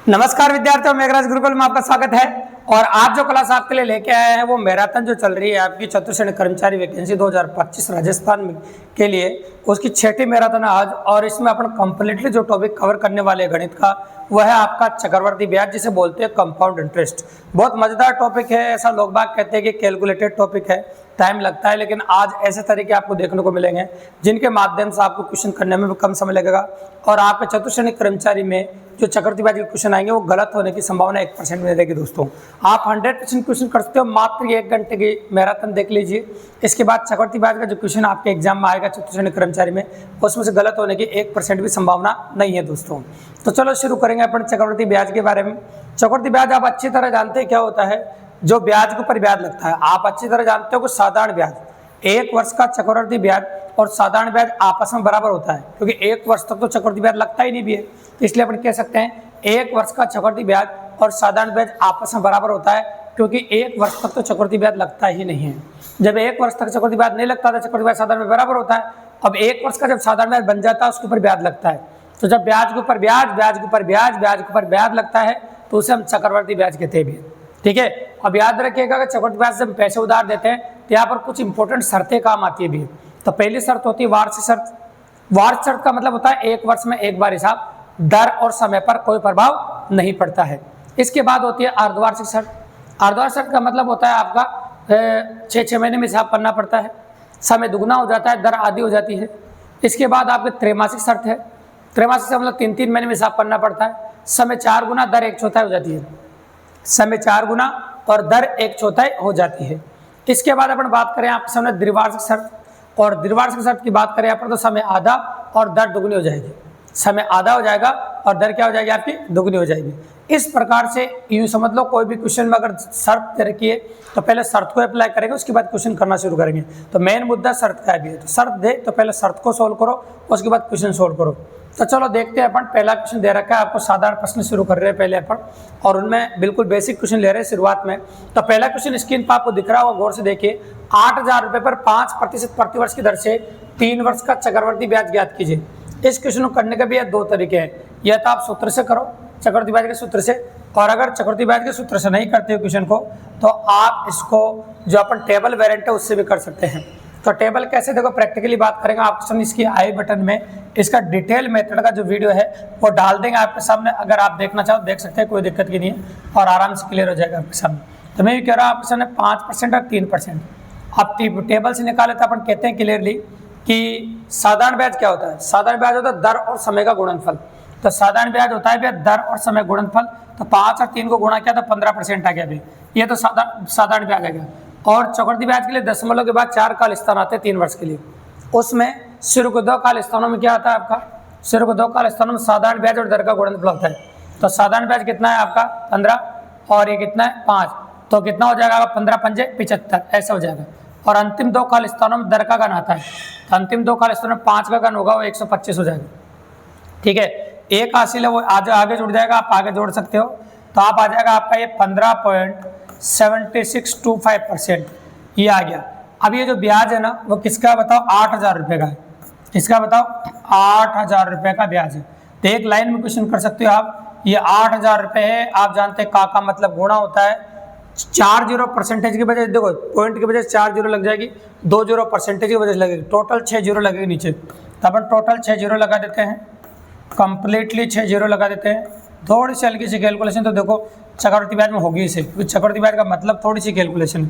नमस्कार विद्यार्थियों, मेघराज गुरुकुल में आपका स्वागत है। और आज जो क्लास आपके लिए लेके आए हैं वो मैराथन जो चल रही है आपकी चतुर्थ श्रेणी कर्मचारी वैकेंसी 2025 राजस्थान में के लिए, उसकी 6ठी मैराथन है आज। और इसमें अपन कंप्लीटली जो टॉपिक कवर करने वाले गणित का वह है आपका चक्रवर्ती ब्याज, जिसे बोलते हैं कंपाउंड इंटरेस्ट। बहुत मजेदार टॉपिक है। ऐसा लोग बाग कहते हैं कि कैलकुलेटेड टॉपिक है, टाइम लगता है, लेकिन आज ऐसे तरीके आपको देखने को मिलेंगे जिनके माध्यम से आपको क्वेश्चन करने में भी कम समय लगेगा। और आपके चतुर्थ श्रेणी कर्मचारी में जो चक्रवर्ती ब्याज के क्वेश्चन आएंगे वो गलत होने की संभावना 1% में रहेगी। दोस्तों आप 100% क्वेश्चन कर सकते हो, मात्र 1 घंटे की मैराथन देख लीजिए। इसके बाद चक्रवर्ती ब्याज का जो क्वेश्चन आपके एग्जाम में आएगा चतुर्थ श्रेणी कर्मचारी में, उसमें से गलत होने की 1% भी संभावना नहीं है। दोस्तों तो चलो शुरू करेंगे अपन चक्रवर्ती ब्याज के बारे में। चक्रवर्ती ब्याज आप अच्छी तरह जानते हैं क्या होता है। जो ब्याज के ऊपर ब्याज लगता है, आप अच्छी तरह जानते हो कि साधारण ब्याज, 1 वर्ष का चक्रवर्ती ब्याज और साधारण ब्याज आपस में बराबर होता है, क्योंकि 1 वर्ष तक तो चक्रवर्ती ब्याज लगता ही नहीं भी है। तो इसलिए अपन कह सकते हैं 1 वर्ष का चक्रवर्ती ब्याज और साधारण ब्याज आपस में बराबर होता है, क्योंकि 1 वर्ष तक तो चक्रवर्ती ब्याज लगता ही नहीं है। जब 1 वर्ष तक चक्रवर्ती ब्याज नहीं लगता था, चक्रवर्ती ब्याज साधारण में बराबर होता है। अब 1 वर्ष का जब साधारण ब्याज बन जाता है उसके ऊपर ब्याज लगता है। तो जब ब्याज के ऊपर ब्याज, ब्याज के ऊपर ब्याज, ब्याज के ऊपर ब्याज लगता है तो उसे हम चक्रवर्ती ब्याज कहते हैं। ठीक है। अब याद रखिएगा कि चक्रवर्ती ब्याज से हम पैसे उधार देते हैं तो यहाँ पर कुछ इंपॉर्टेंट शर्तें काम आती है भी। तो पहली शर्त होती है वार्षिक शर्त। वार्षिक शर्त का मतलब होता है 1 वर्ष में एक बार हिसाब, दर और समय पर कोई प्रभाव नहीं पड़ता है। इसके बाद होती है अर्धवार्षिक शर्त। अर्धवार्षिक शर्त का मतलब होता है आपका 6 महीने में हिसाब करना पड़ता है, समय दुगना हो जाता है, दर आधी हो जाती है। इसके बाद आपकी त्रैमासिक शर्त है। त्रैमासिक से मतलब 3-3 महीने में हिसाब करना पड़ता है, समय 4 गुना, दर 1/4 हो जाती है। समय 4 गुना और दर 1/4 हो जाती है। इसके बाद अपन बात करें आपके सामने द्विवार्षिक शर्त। और द्विवार्षिक शर्त की बात करें यहाँ पर तो समय आधा और दर दुगनी हो जाएगी। समय आधा हो जाएगा और दर क्या हो जाएगी आपकी, दुगनी हो जाएगी। इस प्रकार से यूँ समझ लो कोई भी क्वेश्चन में अगर शर्त दे रखी है तो पहले शर्त को अप्लाई करेंगे, उसके बाद क्वेश्चन करना शुरू करेंगे। तो मेन मुद्दा शर्त का भी है। तो शर्त दे तो पहले शर्त को सोल्व करो, उसके बाद क्वेश्चन सोल्व करो। तो चलो देखते हैं अपन। पहला क्वेश्चन दे रखा है आपको, साधारण प्रश्न शुरू कर रहे हैं पहले अपन, और उनमें बिल्कुल बेसिक क्वेश्चन ले रहे हैं शुरुआत में। तो पहला क्वेश्चन स्क्रीन पर आपको दिख रहा होगा, गौर से देखिए। 8,000 रुपये पर 5% प्रतिवर्ष की दर से 3 वर्ष का चक्रवर्ती ब्याज ज्ञात कीजिए। इस क्वेश्चन को करने के भी 2 तरीके हैं। या तो आप सूत्र से करो, चक्रवर्ती ब्याज के सूत्र से, और अगर चक्रवर्ती ब्याज के सूत्र से नहीं करते हो क्वेश्चन को तो आप इसको जो अपन टेबल वेरिएंट है उससे भी कर सकते हैं। तो टेबल कैसे, देखो प्रैक्टिकली बात करेंगे आपको। इसकी आई बटन में इसका डिटेल मेथड का जो वीडियो है वो डाल देंगे आपके सामने। अगर आप देखना चाहो देख सकते हैं, कोई दिक्कत की नहीं है और आराम से क्लियर हो जाएगा आपके सामने। तो मैं भी कह रहा हूँ आपके सामने 5% और 3%। आप टेबल से निकाले तो अपन कहते हैं क्लियरली कि साधारण ब्याज क्या होता है। साधारण ब्याज होता है दर और समय का गुणनफल। तो साधारण ब्याज होता है दर और समय गुणनफल। तो 5 और 3 को गुणा किया तो 15% आ गया अभी, ये तो साधारण ब्याज आ गया। और चक्रवर्ती ब्याज के लिए दशमलव के बाद 4 काल स्थान आते हैं 3 वर्ष के लिए। उसमें शुरू को 2 काल स्थानों में क्या आता है आपका, शुरू को 2 काल स्थानों में साधारण ब्याज और दर का गुणनफल होता है। तो साधारण ब्याज कितना है आपका 15 और ये कितना है 5, तो कितना हो जाएगा 15×5 = 75, ऐसा हो जाएगा। और अंतिम 2 काल स्थानों में दर का घन आता है। तो अंतिम 2 काल स्थानों में 5 का घन होगा, वो 125 हो जाएगा। ठीक है। एक हासिल है वो आगे जुड़ जाएगा, आप आगे जोड़ सकते हो। तो आप आ जाएगा आपका ये 15.7625% ये आ गया। अब ये जो ब्याज है ना वो किसका बताओ, 8,000 रुपये का है। किसका बताओ, 8,000 रुपये का ब्याज है। तो एक लाइन में क्वेश्चन कर सकते हो आप। ये 8,000 रुपये है, आप जानते हैं का मतलब गुणा होता है 4 0 परसेंटेज की वजह, देखो पॉइंट की वजह से 4 0 लग जाएगी, 2 0 परसेंटेज की वजह से लगेगी, टोटल 6 0 लगेगी नीचे। तो अपन टोटल 6 0 लगा देते हैं, कंप्लीटली 6 0 लगा देते हैं। थोड़ी सी हल्की सी कैलकुलेशन तो देखो चक्रवर्ती ब्याज में होगी इसे, क्योंकि चक्रवर्ती ब्याज का मतलब थोड़ी सी कैलकुलेशन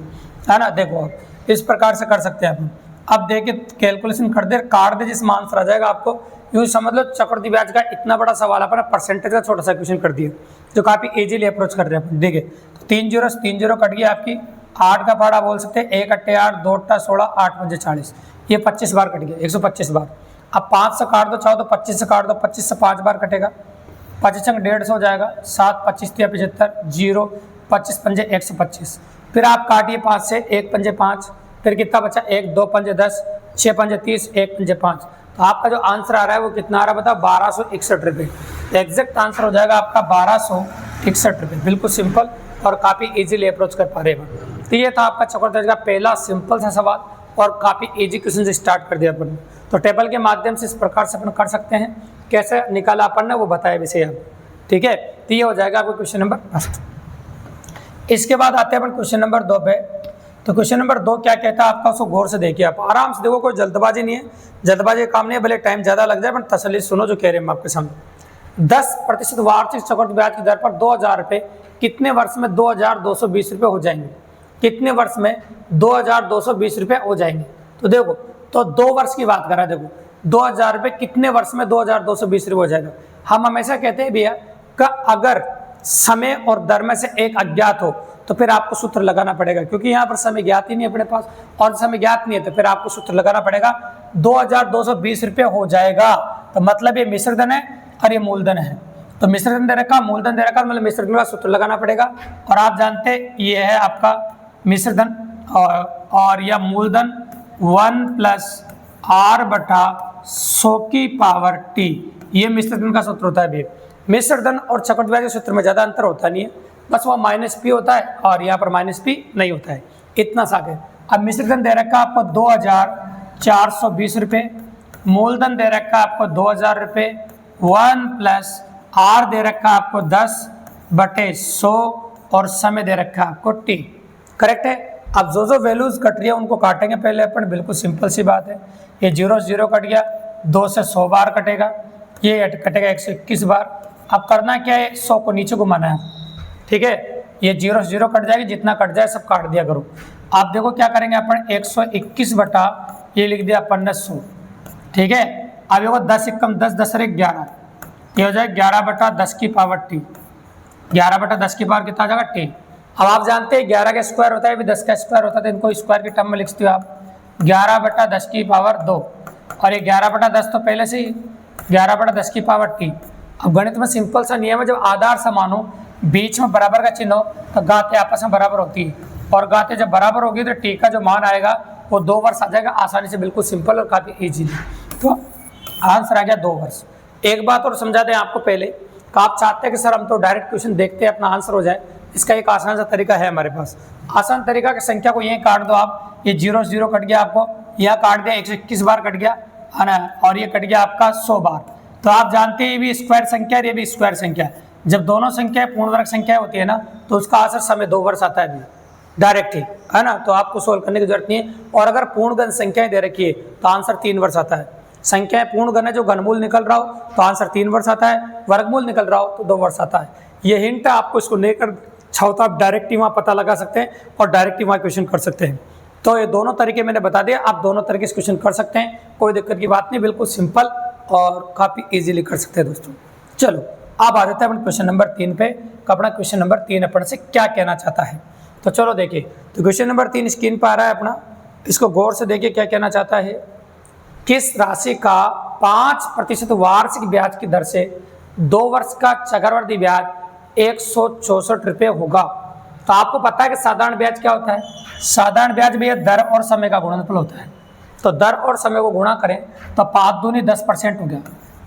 है ना। देखो आप इस प्रकार से कर सकते हैं अपन। अब देखिए कैलकुलेशन कर दे, काट दे, जिसमें आंसर आ जाएगा आपको। यूँ समझ लो चक्रवर्ती ब्याज का इतना बड़ा सवाल अपन परसेंटेज का छोटा सा क्वेश्चन कर दिया, जो काफ़ी इजीली अप्रोच कर रहे हैं अपन। देखिए 3 0 3 0 कट गया आपकी, 8 का पहाड़ा बोल सकते हैं, 1 × 8 2 × 16 8 × 5 40, ये 25 बार कट गया, 125 बार। अब 5 से काट दो, चाहो तो 25 से काट दो, 25 से 5 बार कटेगा, 25 × 150 हो जाएगा, 7 25 × 75 0, 25 × 5 125। फिर आप काटिए 5 से, 1 × 5, फिर कितना बचा, 1 2 × 10, 6 × 30, 1 × 5। तो आपका जो आंसर आ रहा है वो कितना आ रहा है बताओ, 1261 रुपये। एग्जैक्ट आंसर हो जाएगा आपका 1261 रुपये। बिल्कुल सिंपल और काफ़ी इजीली अप्रोच कर पा रहे हैं। तो ये था आपका चक्रवर्ती ब्याज का पहला सिंपल सा सवाल और काफ़ी इजी क्वेश्चन से स्टार्ट कर दिया अपन। तो टेबल के माध्यम से इस प्रकार से अपन कर सकते हैं। कैसे निकाला अपन ने वो बताया वैसे आप। ठीक है। तो ये हो जाएगा आपका क्वेश्चन नंबर फर्स्ट। इसके बाद आते हैं अपन क्वेश्चन नंबर 2 पे। तो क्वेश्चन नंबर 2 क्या कहता है आपका, उसको गौर से देखिए, आप आराम से देखो, कोई जल्दबाजी नहीं है, जल्दबाजी काम नहीं है, भले टाइम ज़्यादा लग जाए पर तसल्ली सुनो जो कह रहे हैं हम आपके सामने। 10% वार्षिक चक्रवृद्धि ब्याज की दर पर 2000 रुपये कितने वर्ष में 2220 रुपये हो जाएंगे? कितने वर्ष में 2220 रुपये हो जाएंगे? तो देखो, तो 2 वर्ष की बात करा, देखो 2000 रुपये कितने वर्ष में 2220 रुपये हो जाएगा। हम हमेशा कहते हैं भैया कि अगर समय और दर में से एक अज्ञात हो तो फिर आपको सूत्र लगाना पड़ेगा, क्योंकि यहाँ पर समय ज्ञात ही नहीं है अपने पास, और समय ज्ञात नहीं है तो फिर आपको सूत्र लगाना पड़ेगा। 2220 रुपये हो जाएगा, तो मतलब ये मिश्र धन है और ये मूलधन है। तो मिश्र धन दे रखा, मूलधन दे रखा, मतलब मिश्र धन का सूत्र लगाना पड़ेगा। और आप जानते हैं ये है आपका मिश्र धन और यह मूलधन 1 + r/100⁻t, ये मिश्र धन का सूत्र होता है भैया। मिश्र धन और चक्रवृद्धि ब्याज के सूत्र में ज़्यादा अंतर होता नहीं है, बस वो -p होता है और यहाँ पर -p नहीं होता है, इतना सा है। अब मिश्र धन दे रखा आपको 2420 रुपये, मूलधन दे रखा आपको 2000 रुपये, 1 + r दे रखा आपको 10/100 और समय दे रखा आपको t। करेक्ट है। अब जो वैल्यूज कट रही है उनको काटेंगे पहले अपन, बिल्कुल सिंपल सी बात है। ये 0 से 0 कट गया, 2 से 100 बार कटेगा, ये कटेगा 121 बार। अब करना क्या है, 100 को नीचे घुमाना है, ठीक है। ये 0 से 0 कट जाएगी, जितना कट जाए सब काट दिया करो। आप देखो क्या करेंगे अपन, 121 बटा ये लिख दिया 1500, ठीक है। अब देखो 10 × 10, 10 × 11, ये हो जाए 11/10⁻t। 11/10 कितना आ जाएगा t। अब आप जानते हैं 11 का स्क्वायर होता है, 10 का स्क्वायर होता है, तो इनको स्क्वायर के टर्म में लिखते हो आप 11/10⁻2, और ये 11/10 तो पहले से ही 11/10⁻t। अब गणित में सिंपल सा नियम है, जब आधार समान हो, बीच में बराबर का चिन्ह हो, तो गाते आपस में बराबर होती है, और गाते जब बराबर होगी तो टी का जो मान आएगा वो 2 वर्ष आ जाएगा आसानी से, बिल्कुल सिंपल और काफ़ी ईजी। तो आंसर आ गया 2 वर्ष। एक बात और समझा दें आपको पहले, कि आप चाहते हैं कि सर हम तो डायरेक्ट क्वेश्चन देखते हैं अपना आंसर हो जाए, इसका एक आसान सा तरीका है हमारे पास। आसान तरीका की संख्या को यहीं काट दो आप, ये 0 से 0 कट गया, आपको यह काट दिया 121 बार कट गया है ना, और ये कट गया आपका 100 बार। तो आप जानते हैं ये भी स्क्वायर संख्या है, ये भी स्क्वायर संख्या है। जब दोनों संख्याएं पूर्ण वर्ग संख्या होती है ना, तो उसका आंसर समय 2 वर्ष आता है डायरेक्ट ही, है ना। तो आपको सोल्व करने की जरूरत नहीं है। और अगर पूर्णगण संख्याएं दे रखी है तो आंसर 3 वर्ष आता है। संख्याएं पूर्णगण है, जो घनमूल निकल रहा हो तो आंसर 3 वर्ष आता है, वर्गमूल निकल रहा हो तो 2 वर्ष आता है। ये हिंट है आपको, इसको लेकर छाओ तो आप डायरेक्ट ही वहाँ पता लगा सकते हैं और डायरेक्ट ही वहाँ क्वेश्चन कर सकते हैं। तो ये दोनों तरीके मैंने बता दिया, आप दोनों तरीके से क्वेश्चन कर सकते हैं, कोई दिक्कत की बात नहीं, बिल्कुल सिंपल और काफ़ी इजीली कर सकते हैं दोस्तों। चलो अब आ जाते हैं अपन क्वेश्चन नंबर 3 पे। अपना क्वेश्चन नंबर 3 अपन से क्या कहना चाहता है, तो चलो देखिए। तो क्वेश्चन नंबर 3 स्क्रीन पर आ रहा है अपना, इसको गौर से देखिए क्या कहना चाहता है। किस राशि का 5% वार्षिक ब्याज की दर से 2 वर्ष का चक्रवृद्धि ब्याज 164 रुपये होगा? तो आपको पता है कि साधारण ब्याज क्या होता है। साधारण ब्याज भी दर और समय का गुणनफल होता है। तो दर और समय को गुणा करें तो 5 दूनी 10% हो गया।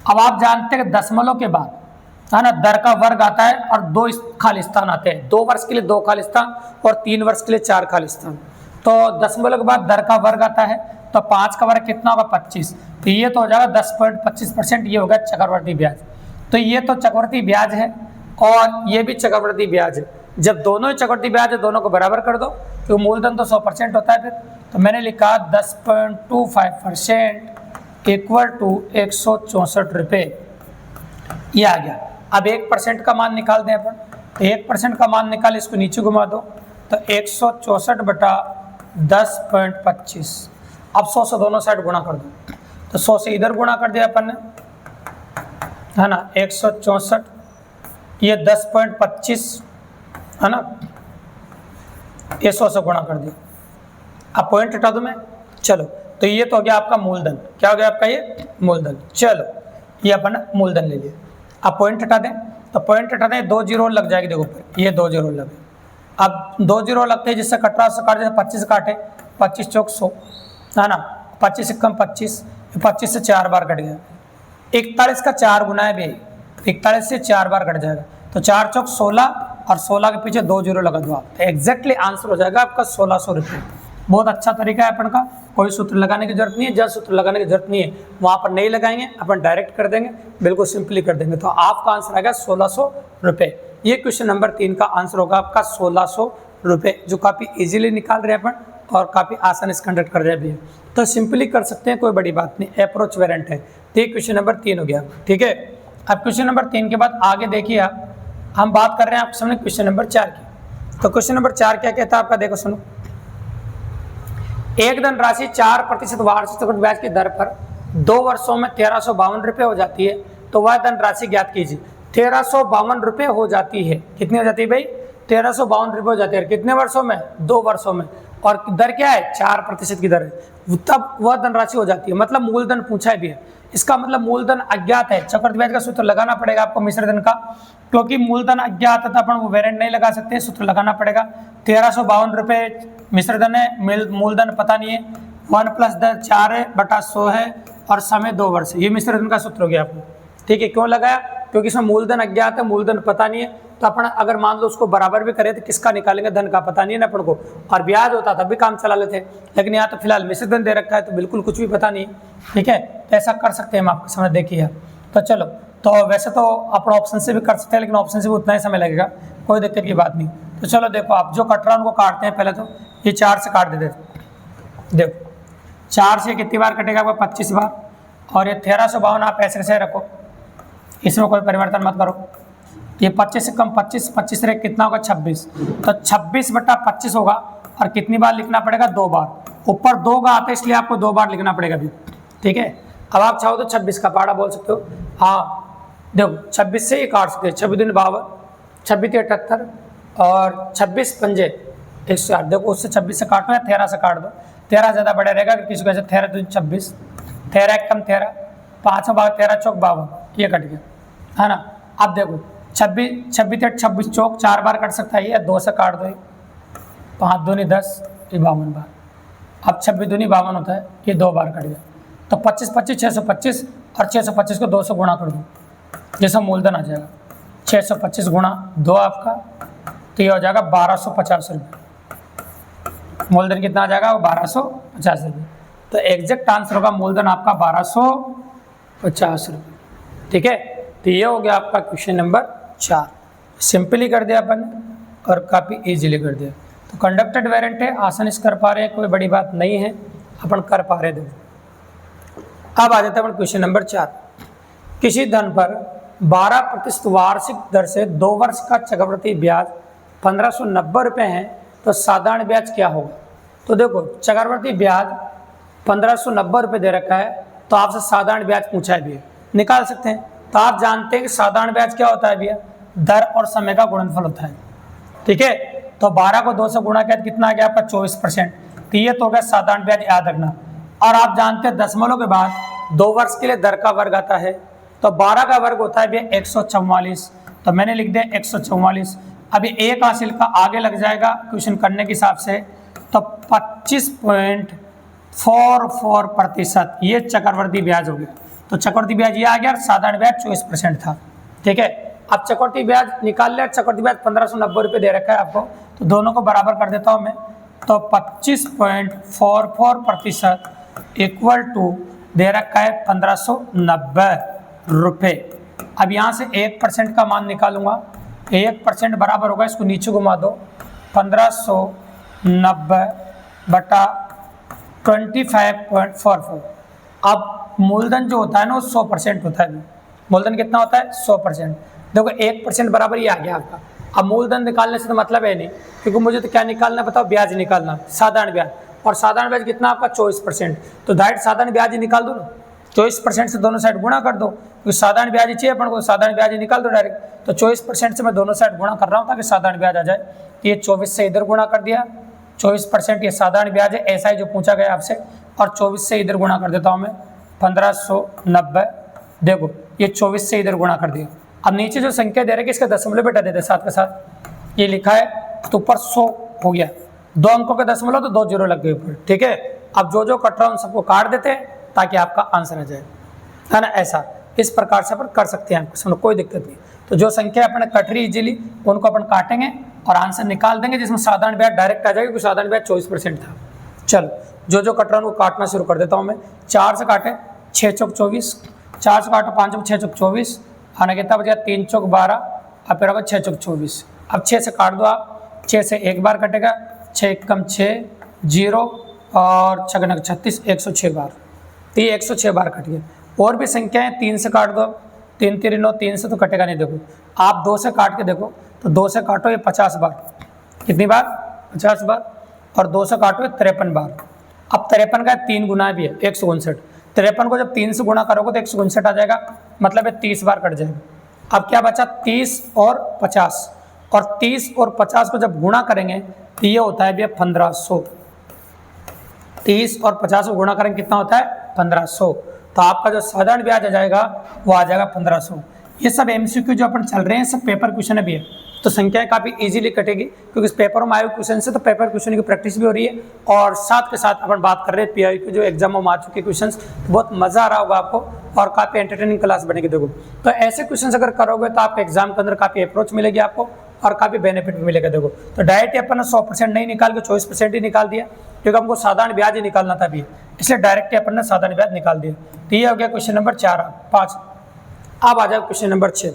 अब आप जानते हैं कि दशमलव के बाद, है ना, दर का वर्ग आता है और 2 खाली स्थान आते हैं। 2 वर्ष के लिए 2 खाली स्थान और 3 वर्ष के लिए 4 खाली स्थान। तो दशमलव के बाद दर का वर्ग आता है, तो 5 का वर्ग कितना होगा 25। तो ये तो हो जाएगा 10.25%, ये होगा चक्रवृद्धि ब्याज। तो ये तो चक्रवृद्धि ब्याज है और ये भी चक्रवृद्धि ब्याज है। जब दोनों ही चक्रवृद्धि ब्याज है, दोनों को बराबर कर दो, तो मूलधन तो 100% होता है फिर। तो मैंने लिखा 10.25% = 164 रुपये, ये आ गया। अब 1% का मान निकाल दें अपन, तो 1% का मान निकाल, इसको नीचे घुमा दो, तो 164 बटा 10.25। अब 100 से दोनों साइड गुणा कर दो, तो 100 से इधर गुणा कर दिया अपन ने, है ना, 164, ये 10.25 है ना, ये 100 से गुणा कर दिया। अब पॉइंट हटा दूं मैं, चलो। तो ये तो हो गया आपका मूलधन, क्या हो गया आपका ये मूलधन। चलो ये अपन मूलधन ले लिया। अब पॉइंट हटा दें, तो पॉइंट हटा दें, 2 जीरो लग जाएगी, देखो ऊपर ये 2 जीरो लगे। अब 2 जीरो लगते हैं, जिससे कट रहा उससे काट, जैसे 25 काटे, 25 चौक 100, है ना, 25 से कम 25, 25 से 4 बार कट गया। 41 का 4 गुना है भाई, 41 से 4 बार कट जाएगा, तो 4 चौक 16 और 16 के पीछे 2 जीरो लगा दो आप, तो एग्जैक्टली आंसर हो जाएगा आपका 1600 रुपये। बहुत अच्छा तरीका है अपन का, कोई सूत्र लगाने की जरूरत नहीं है, जब सूत्र लगाने की जरूरत नहीं है वहाँ पर नहीं लगाएंगे, अपन डायरेक्ट कर देंगे, बिल्कुल सिंपली कर देंगे। तो आपका आंसर आएगा 1600 रुपये। ये क्वेश्चन नंबर 3 का आंसर होगा आपका 1600 रुपये, जो काफ़ी इजीली निकाल रहे हैं अपन और काफ़ी आसानी से कंडक्ट कर रहे हैं भी। तो सिंपली कर सकते हैं, कोई बड़ी बात नहीं, अप्रोच वेरिएंट है। तो ये क्वेश्चन नंबर 3 हो गया, ठीक है। अब क्वेश्चन नंबर 3 के बाद आगे देखिए आप, हम बात कर रहे हैं आपके सामने क्वेश्चन नंबर 4 की। तो क्वेश्चन नंबर 4 क्या कहता है आपका, देखो सुनो। एक धन राशि 4% वार्षिक चक्रवृद्धि ब्याज की दर पर 2 वर्षों में 1352 रुपये हो जाती है, तो वह धन राशि ज्ञात कीजिए। 1352 रुपये हो जाती है, कितनी हो जाती है भाई? 1352 रुपये हो जाती है, कितने वर्षों में? 2 वर्षों में, और दर क्या है? 4% की दर है, तब वह धनराशि हो जाती है। मतलब मूलधन पूछा भी है, इसका मतलब मूलधन अज्ञात है, चक्रवृद्धि ब्याज का सूत्र लगाना पड़ेगा आपको मिश्र धन का, क्योंकि मूलधन अज्ञात है तो अपन वो वेरिएंट नहीं लगा सकते, सूत्र लगाना पड़ेगा। 1352 रुपये मिश्र धन है, मूलधन पता नहीं है, 1 + 10 4 है बटा 100 है, और समय 2 वर्ष, ये मिश्र धन का सूत्र हो गया आपको, ठीक है। क्यों लगाया? क्योंकि इसमें मूलधन अज्ञात है, मूलधन पता नहीं है, तो अपन अगर मान लो उसको बराबर भी करें तो किसका निकालेंगे? धन का पता नहीं है ना अपन को, और ब्याज होता तब भी काम चला लेते, लेकिन यहाँ तो फिलहाल मिश्र धन दे रखा है तो बिल्कुल कुछ भी पता नहीं है, ठीक है। तो ऐसा कर सकते हैं हम, आपको समझ देखिए। तो चलो, तो वैसे तो अपन ऑप्शन से भी कर सकते हैं, लेकिन ऑप्शन से भी उतना ही समय लगेगा, कोई दिक्कत की बात नहीं। तो चलो देखो, आप जो कट रहा है उनको काटते हैं। पहले तो ये 4 से काट देते, देखो 4 से कितनी बार कटेगा आपका? 25 बार, और ये 1352 आप ऐसे कैसे रखो, इसमें कोई परिवर्तन मत करो। ये 25 से कम 25, 25 से कितना होगा? 26, तो 26/25 होगा, और कितनी बार लिखना पड़ेगा? 2 बार। ऊपर 2 का आता है इसलिए आपको 2 बार लिखना पड़ेगा अभी, ठीक है। अब आप चाहो तो 26 का पाड़ा बोल सकते हो, हाँ देखो 26 से ही काट सकते हैं, 26 दूनी 52, 26 × 78, और 26 × 5 108। देखो उससे 26 से काटो या 13 से काट दो, 13 ज़्यादा बड़ा रहेगा, किसी को ऐसे 13 दूनी 26, 13 × 1 = 13, 5 × 13 × 4 = 52, ये कट गया, है ना। अब देखो 26 × 26 चौक 4 बार कट सकता है, ये 2 से काट दो, 5 दूनी 10, ये 52 बार। अब 26 दूनी 52 होता है, ये 2 बार कट गया, तो 25 25 625, और 625 को 2 से गुणा कर दो, जैसा मूलधन आ जाएगा 625 गुणा 2 आपका, तो ये हो जाएगा 1250 रुपये। मूलधन कितना आ जाएगा? 1250 रुपये। तो एग्जैक्ट आंसर होगा मूलधन आपका 1250 रुपये, ठीक है। तो ये हो गया आपका क्वेश्चन नंबर 4, सिंपली कर दिया अपन और काफ़ी इजीली कर दिया। तो कंडक्टेड वेरिएंट है, आसानी से कर पा रहे हैं, कोई बड़ी बात नहीं है, अपन कर पा रहे। देखो अब आ जाता है अपन क्वेश्चन नंबर 4। किसी धन पर 12% वार्षिक दर से 2 वर्ष का चक्रवृद्धि ब्याज 1590 रुपये है, तो साधारण ब्याज क्या होगा? तो देखो चक्रवृद्धि ब्याज 1590 रुपये दे रखा है, तो आपसे साधारण ब्याज पूछा है भैया, निकाल सकते हैं। तो आप जानते हैं कि साधारण ब्याज क्या होता है भैया? दर और समय का गुणनफल होता है, ठीक है। तो 12 को 2 से गुणा किया कितना आ गया आपका? 24%। तो ये तो हो गया साधारण ब्याज, याद रखना। और आप जानते हैं दशमलव के बाद 2 वर्ष के लिए दर का वर्ग आता है, तो 12 का वर्ग होता है भैया 144, तो मैंने लिख दिया 144। अभी एक हासिल का आगे लग जाएगा क्वेश्चन करने के हिसाब से, तो 25.44% ये चक्रवृद्धि ब्याज हो गया। तो चक्रवृद्धि ब्याज ये आ गया, साधारण ब्याज 24% था, ठीक है। अब चक्रवृद्धि ब्याज निकाल लिया, चक्रवृद्धि ब्याज 1590 रुपये दे रखा है आपको, तो दोनों को बराबर कर देता हूँ मैं। तो 25.44% इक्वल टू दे रखा है 1590 रुपये। अब यहाँ से 1% का मान निकालूंगा, 1% बराबर होगा, इसको नीचे घुमा दो, 1590/25.44। अब मूलधन जो होता है ना वो 100% होता है। मूलधन कितना होता है? 100%। देखो 1% बराबर ये आ गया आपका। अब मूलधन निकालने से तो मतलब है नहीं, क्योंकि मुझे तो क्या निकालना बताओ? ब्याज निकालना, साधारण ब्याज। और साधारण ब्याज कितना आपका? 24%। तो डायरेक्ट साधारण ब्याज ही निकाल दो ना, 24% से दोनों साइड गुणा कर दो, क्योंकि साधारण ब्याज ही चाहिए अपन को, साधारण ब्याज ही निकाल दो डायरेक्ट। तो 24% से मैं दोनों साइड गुणा कर रहा हूँ ताकि साधारण ब्याज आ जाए। तो ये 24 से इधर गुणा कर दिया, 24% ये साधारण ब्याज है, ऐसा ही जो पूछा गया आपसे, और 24 से इधर गुणा कर देता हूँ मैं 1590। देखो ये 24 से इधर गुणा कर दिया। अब नीचे जो संख्या दे रहे हैं इसका दशमलव बेटा देते साथ के साथ, ये लिखा है तो ऊपर 100 हो गया, 2 अंकों के दशमलव तो 2 जीरो लग गए ऊपर, ठीक है। अब जो जो कट रहा है उन सबको काट देते हैं ताकि आपका आंसर आ जाए, है ना। ऐसा इस प्रकार से अपन कर सकते हैं, आपको कोई दिक्कत नहीं। तो जो संख्या अपने कट रही इजीली उनको अपन काटेंगे और आंसर निकाल देंगे, जिसमें साधारण ब्याज डायरेक्ट आ जाएगा, क्योंकि साधारण ब्याज 24% था, चलो जो कट रहा है वो काटना शुरू कर देता हूँ मैं। 4 से काटे 6 चौक 24, 4 से काटो 5 चौक 6 चौक 24, आना कितना बचा 3 चौक 12, अब फिर 6 चौक 24। अब 6 से काट दो आप, 6 से एक बार कटेगा, 6 कम 6 0 और 6 36 106 बार, तो ये 106 बार कट गया। और भी संख्याएं 3 से काट दो, 3 3 9, 3 से तो कटेगा नहीं। देखो आप 2 से काट के देखो, तो 2 से काटो ये 50 बार, कितनी बार 50 बार, और 2 से काटो 53 बार। अब 53 का 3 गुना भी है 159, 53 को जब 3 से गुणा करोगे तो 159 आ जाएगा, मतलब ये 30 बार कट जाएगा। अब क्या बचा 30 और 50, और 30 और 50 को जब गुणा करेंगे तो ये होता है भैया 1500। 30 और 50 को गुणा करेंगे कितना होता है 1500, तो आपका जो साधारण ब्याज आ जाएगा वो आ जाएगा 1500। ये सब एमसीक्यू जो अपन चल रहे हैं सब पेपर क्वेश्चन भी है, तो संख्याएं काफ़ी इजीली कटेगी क्योंकि इस पेपर में आए हुए क्वेश्चन से तो पेपर क्वेश्चन की प्रैक्टिस भी हो रही है, और साथ के साथ अपन बात कर रहे हैं पीआई के जो एग्जाम में आ चुके क्वेश्चन, तो बहुत मज़ा आ रहा होगा आपको और काफ़ी एंटरटेनिंग क्लास बनेगी। देखो तो ऐसे क्वेश्चन अगर करोगे तो आपके एग्जाम के अंदर काफ़ी अप्रोच मिलेगी आपको और काफ़ी बेनिफिट भी मिलेगा। देखो तो डायरेक्ट अपन ने 100% नहीं निकाल के 24% ही निकाल दिया, क्योंकि हमको साधारण ब्याज ही निकालना था भी, इसलिए डायरेक्ट अपन ने साधारण ब्याज निकाल दिया। तो ये हो गया क्वेश्चन नंबर 5। अब आ जाओ क्वेश्चन नंबर 6।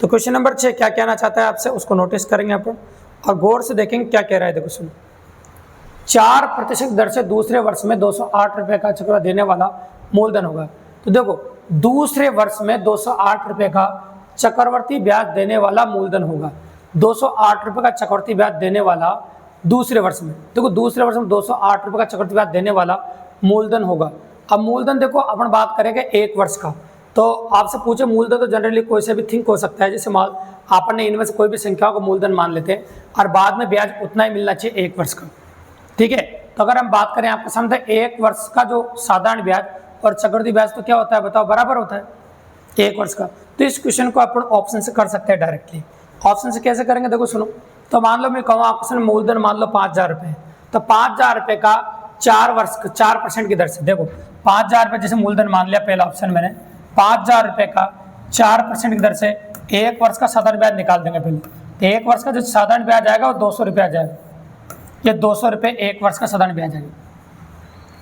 तो क्वेश्चन नंबर 6 क्या कहना चाहता है आपसे, उसको नोटिस करेंगे अपन और गौर से देखेंगे क्या कह रहा है। देखो सुनो, 4% दर से दूसरे वर्ष में 208 रुपये का चक्रवृद्धि देने वाला मूलधन होगा। तो देखो दूसरे वर्ष में 208 रुपये का चक्रवर्ती ब्याज देने वाला मूलधन होगा। 208 रुपये का चक्रवर्ती ब्याज देने वाला दूसरे वर्ष में, देखो दूसरे वर्ष में 208 रुपये का चक्रवर्ती ब्याज देने वाला मूलधन होगा। अब मूलधन देखो अपन बात करेंगे 1 वर्ष का, तो आपसे पूछे मूलधन तो जनरली कोई से भी थिंक हो सकता है, जैसे मान आपन ने इनमें से कोई भी संख्याओं को मूलधन मान लेते हैं और बाद में ब्याज उतना ही मिलना चाहिए 1 वर्ष का, ठीक है। तो अगर हम बात करें आपके सामने 1 वर्ष का जो साधारण ब्याज और चक्रवृद्धि ब्याज तो क्या होता है बताओ, बराबर होता है 1 वर्ष का। तो इस क्वेश्चन को अपन ऑप्शन से कर सकते हैं डायरेक्टली। ऑप्शन से कैसे करेंगे देखो सुनो, तो मान लो मैं कहूँ आपके मूलधन मान लो 5000 रुपये, तो 5000 रुपये का 4 वर्ष 4% की दर से, देखो 5000 रुपये जैसे मूलधन मान लिया पहला ऑप्शन मैंने, 5000 रुपये का 4% की दर से 1 वर्ष का साधारण ब्याज निकाल देंगे पहले। तो 1 वर्ष का जो साधारण ब्याज आएगा वो 200 रुपये आ जाएगा, ये 200 रुपये 1 वर्ष का साधारण ब्याज आएगा,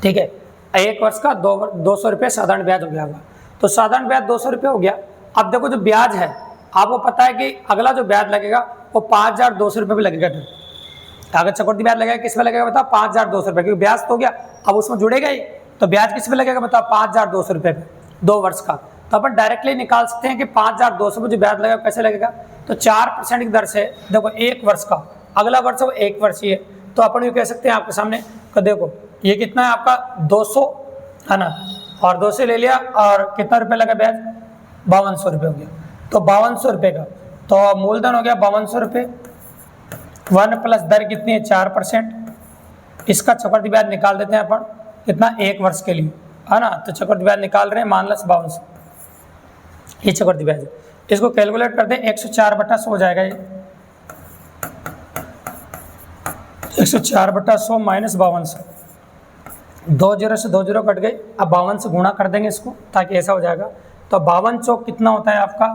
ठीक है। 1 वर्ष का 200 रुपये साधारण ब्याज हो गया होगा, तो साधारण ब्याज 200 रुपये हो गया। अब देखो जो ब्याज है आपको पता है कि अगला जो ब्याज लगेगा वो 5200 रुपये भी लगेगा। अगर चक्रवृद्धि ब्याज लगेगा किस पे लगेगा बताओ 5200 रुपये, क्योंकि ब्याज तो हो गया अब उसमें जुड़ेगा ही, तो ब्याज किस पे लगेगा बताओ 5200 रुपये पे 2 वर्ष का। तो अपन डायरेक्टली निकाल सकते हैं कि 5200 पे जो ब्याज लगेगा कैसे लगेगा, तो 4% की दर से देखो 1 वर्ष का, अगला वर्ष वो 1 वर्ष ही है, तो अपन ये कह सकते हैं आपके सामने तो देखो ये कितना है आपका 200 है ना, और 200 ले लिया और कितना रुपये लगा ब्याज 5200 रुपये हो गया। तो 5200 रुपये का तो मूलधन हो गया 5200 रुपये, 1 प्लस दर कितनी है 4%, इसका चक्रवृद्धि ब्याज निकाल देते हैं अपन कितना 1 वर्ष के लिए है ना। तो चक्रवृद्धि ब्याज निकाल रहे हैं मान लो 5200, ये चक्रवृद्धि ब्याज है। इसको कैलकुलेट कर दें 104/100 हो जाएगा, ये 104/100 माइनस 5200, 2 0 से 2 0 कट गई। अब 52 से गुणा कर देंगे इसको ताकि ऐसा हो जाएगा, तो 52 चौक कितना होता है आपका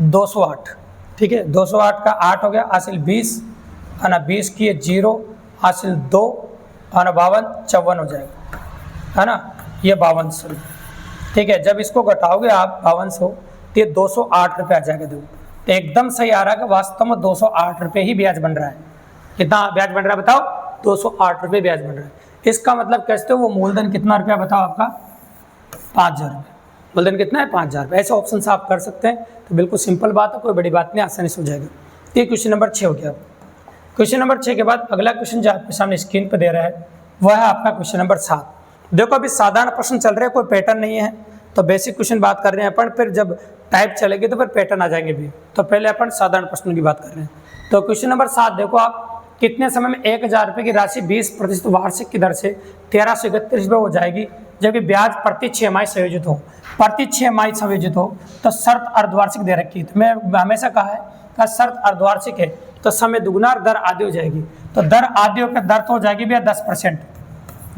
208, ठीक है। 208 का 8 हो गया, हासिल 20 है ना, 20 की 0 हासिल 2 है ना, 52 54 हो जाएगा है ना, ये 5200, ठीक है। जब इसको घटाओगे आप 5200 तो ये 208 रुपये आ जाएगा। देखो तो एकदम सही आ रहा है कि वास्तव में 208 रुपये ही ब्याज बन रहा है। कितना ब्याज बन रहा है बताओ 208 रुपये ब्याज बन रहा है। इसका मतलब कैसे हो, वो मूलधन कितना रुपया बताओ आपका 5000 रुपये, मूलधन कितना है 5000 रुपये। ऐसे ऑप्शन से आप कर सकते हैं, तो बिल्कुल सिंपल बात है, कोई बड़ी बात नहीं, आसानी से हो जाएगा। ये क्वेश्चन नंबर 6 हो गया। क्वेश्चन नंबर 6 के बाद अगला क्वेश्चन जो आपके सामने स्क्रीन पर दे रहा है वह है आपका क्वेश्चन नंबर 7। देखो अभी साधारण प्रश्न चल रहे हैं, कोई पैटर्न नहीं है, तो बेसिक क्वेश्चन बात कर रहे हैं अपन, फिर जब टाइप चलेगी तो फिर पैटर्न आ जाएंगे भी, तो पहले अपन साधारण प्रश्न की बात कर रहे हैं। तो क्वेश्चन नंबर 7 देखो आप, कितने समय में 1000 रुपये की राशि 20% वार्षिक की दर से 1331 रुपये हो जाएगी, जबकि ब्याज प्रति 6 माह संयोजित हो। प्रति 6 माह संयोजित हो तो शर्त अर्धवार्षिक दे रखी है। तो मैं हमेशा कहा है कि शर्त अर्धवार्षिक है तो समय दुगुना दर आधी हो जाएगी, तो दर आधी होकर दर तो हो जाएगी भैया 10%,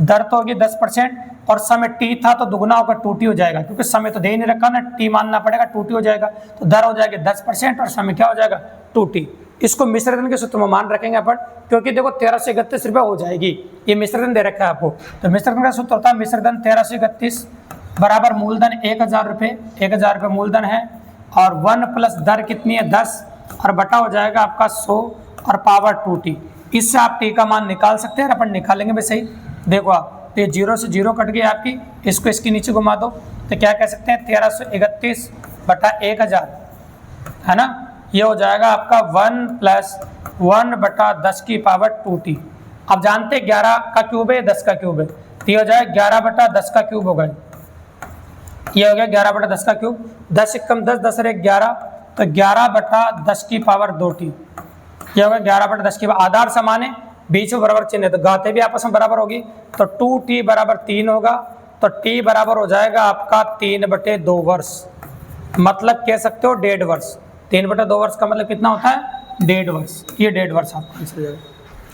दर तो होगी 10%, और समय टी था तो दुगुना होकर 2t हो जाएगा, क्योंकि समय तो दे ही नहीं रखा ना, टी मानना पड़ेगा 2t हो जाएगा, तो दर हो जाएगी 10% और समय क्या हो जाएगा 2t। इसको मिश्र धन के सूत्र में मान रखेंगे अपन, क्योंकि देखो 1331 रुपये हो जाएगी, ये मिश्र धन दे रखा है आपको। तो मिश्र धन का सूत्र होता है मिश्र धन 1331 बराबर मूलधन 1000 रुपये, 1000 रुपये मूलधन है, और 1 प्लस दर कितनी है 10, और बटा हो जाएगा आपका 100 और पावर 2t। इससे आप t का मान निकाल सकते हैं, अपन निकालेंगे भी सही। देखो आप, तो ये 0 से 0 कट गई आपकी, इसको इसके नीचे घुमा दो, तो क्या कह सकते हैं 1331 बटा 1000, है ना, ये हो जाएगा आपका 1 प्लस 1 बटा 10 की पावर 2t। अब जानते हैं 11 का क्यूब है 10 का क्यूब है, तो ये हो जाएगा 11 बटा 10 का क्यूब हो गया, ये हो गया 11 बटा 10 का क्यूब, 10 एकम 10, 10 एक 11, तो 11 बटा 10 की पावर 2t, ये हो गया 11 बटा 10 की पावर। आधार समान है, बीच में बराबर चिन्ह है, तो घातें भी आपस में बराबर होगी, तो 2t बराबर 3 होगा, तो t बराबर हो जाएगा आपका 3/2 वर्ष, मतलब कह सकते हो 1.5 वर्ष। 3/2 वर्ष का मतलब कितना होता है 1.5 वर्ष, ये 1.5 वर्ष आपका आंसर हो जाएगा,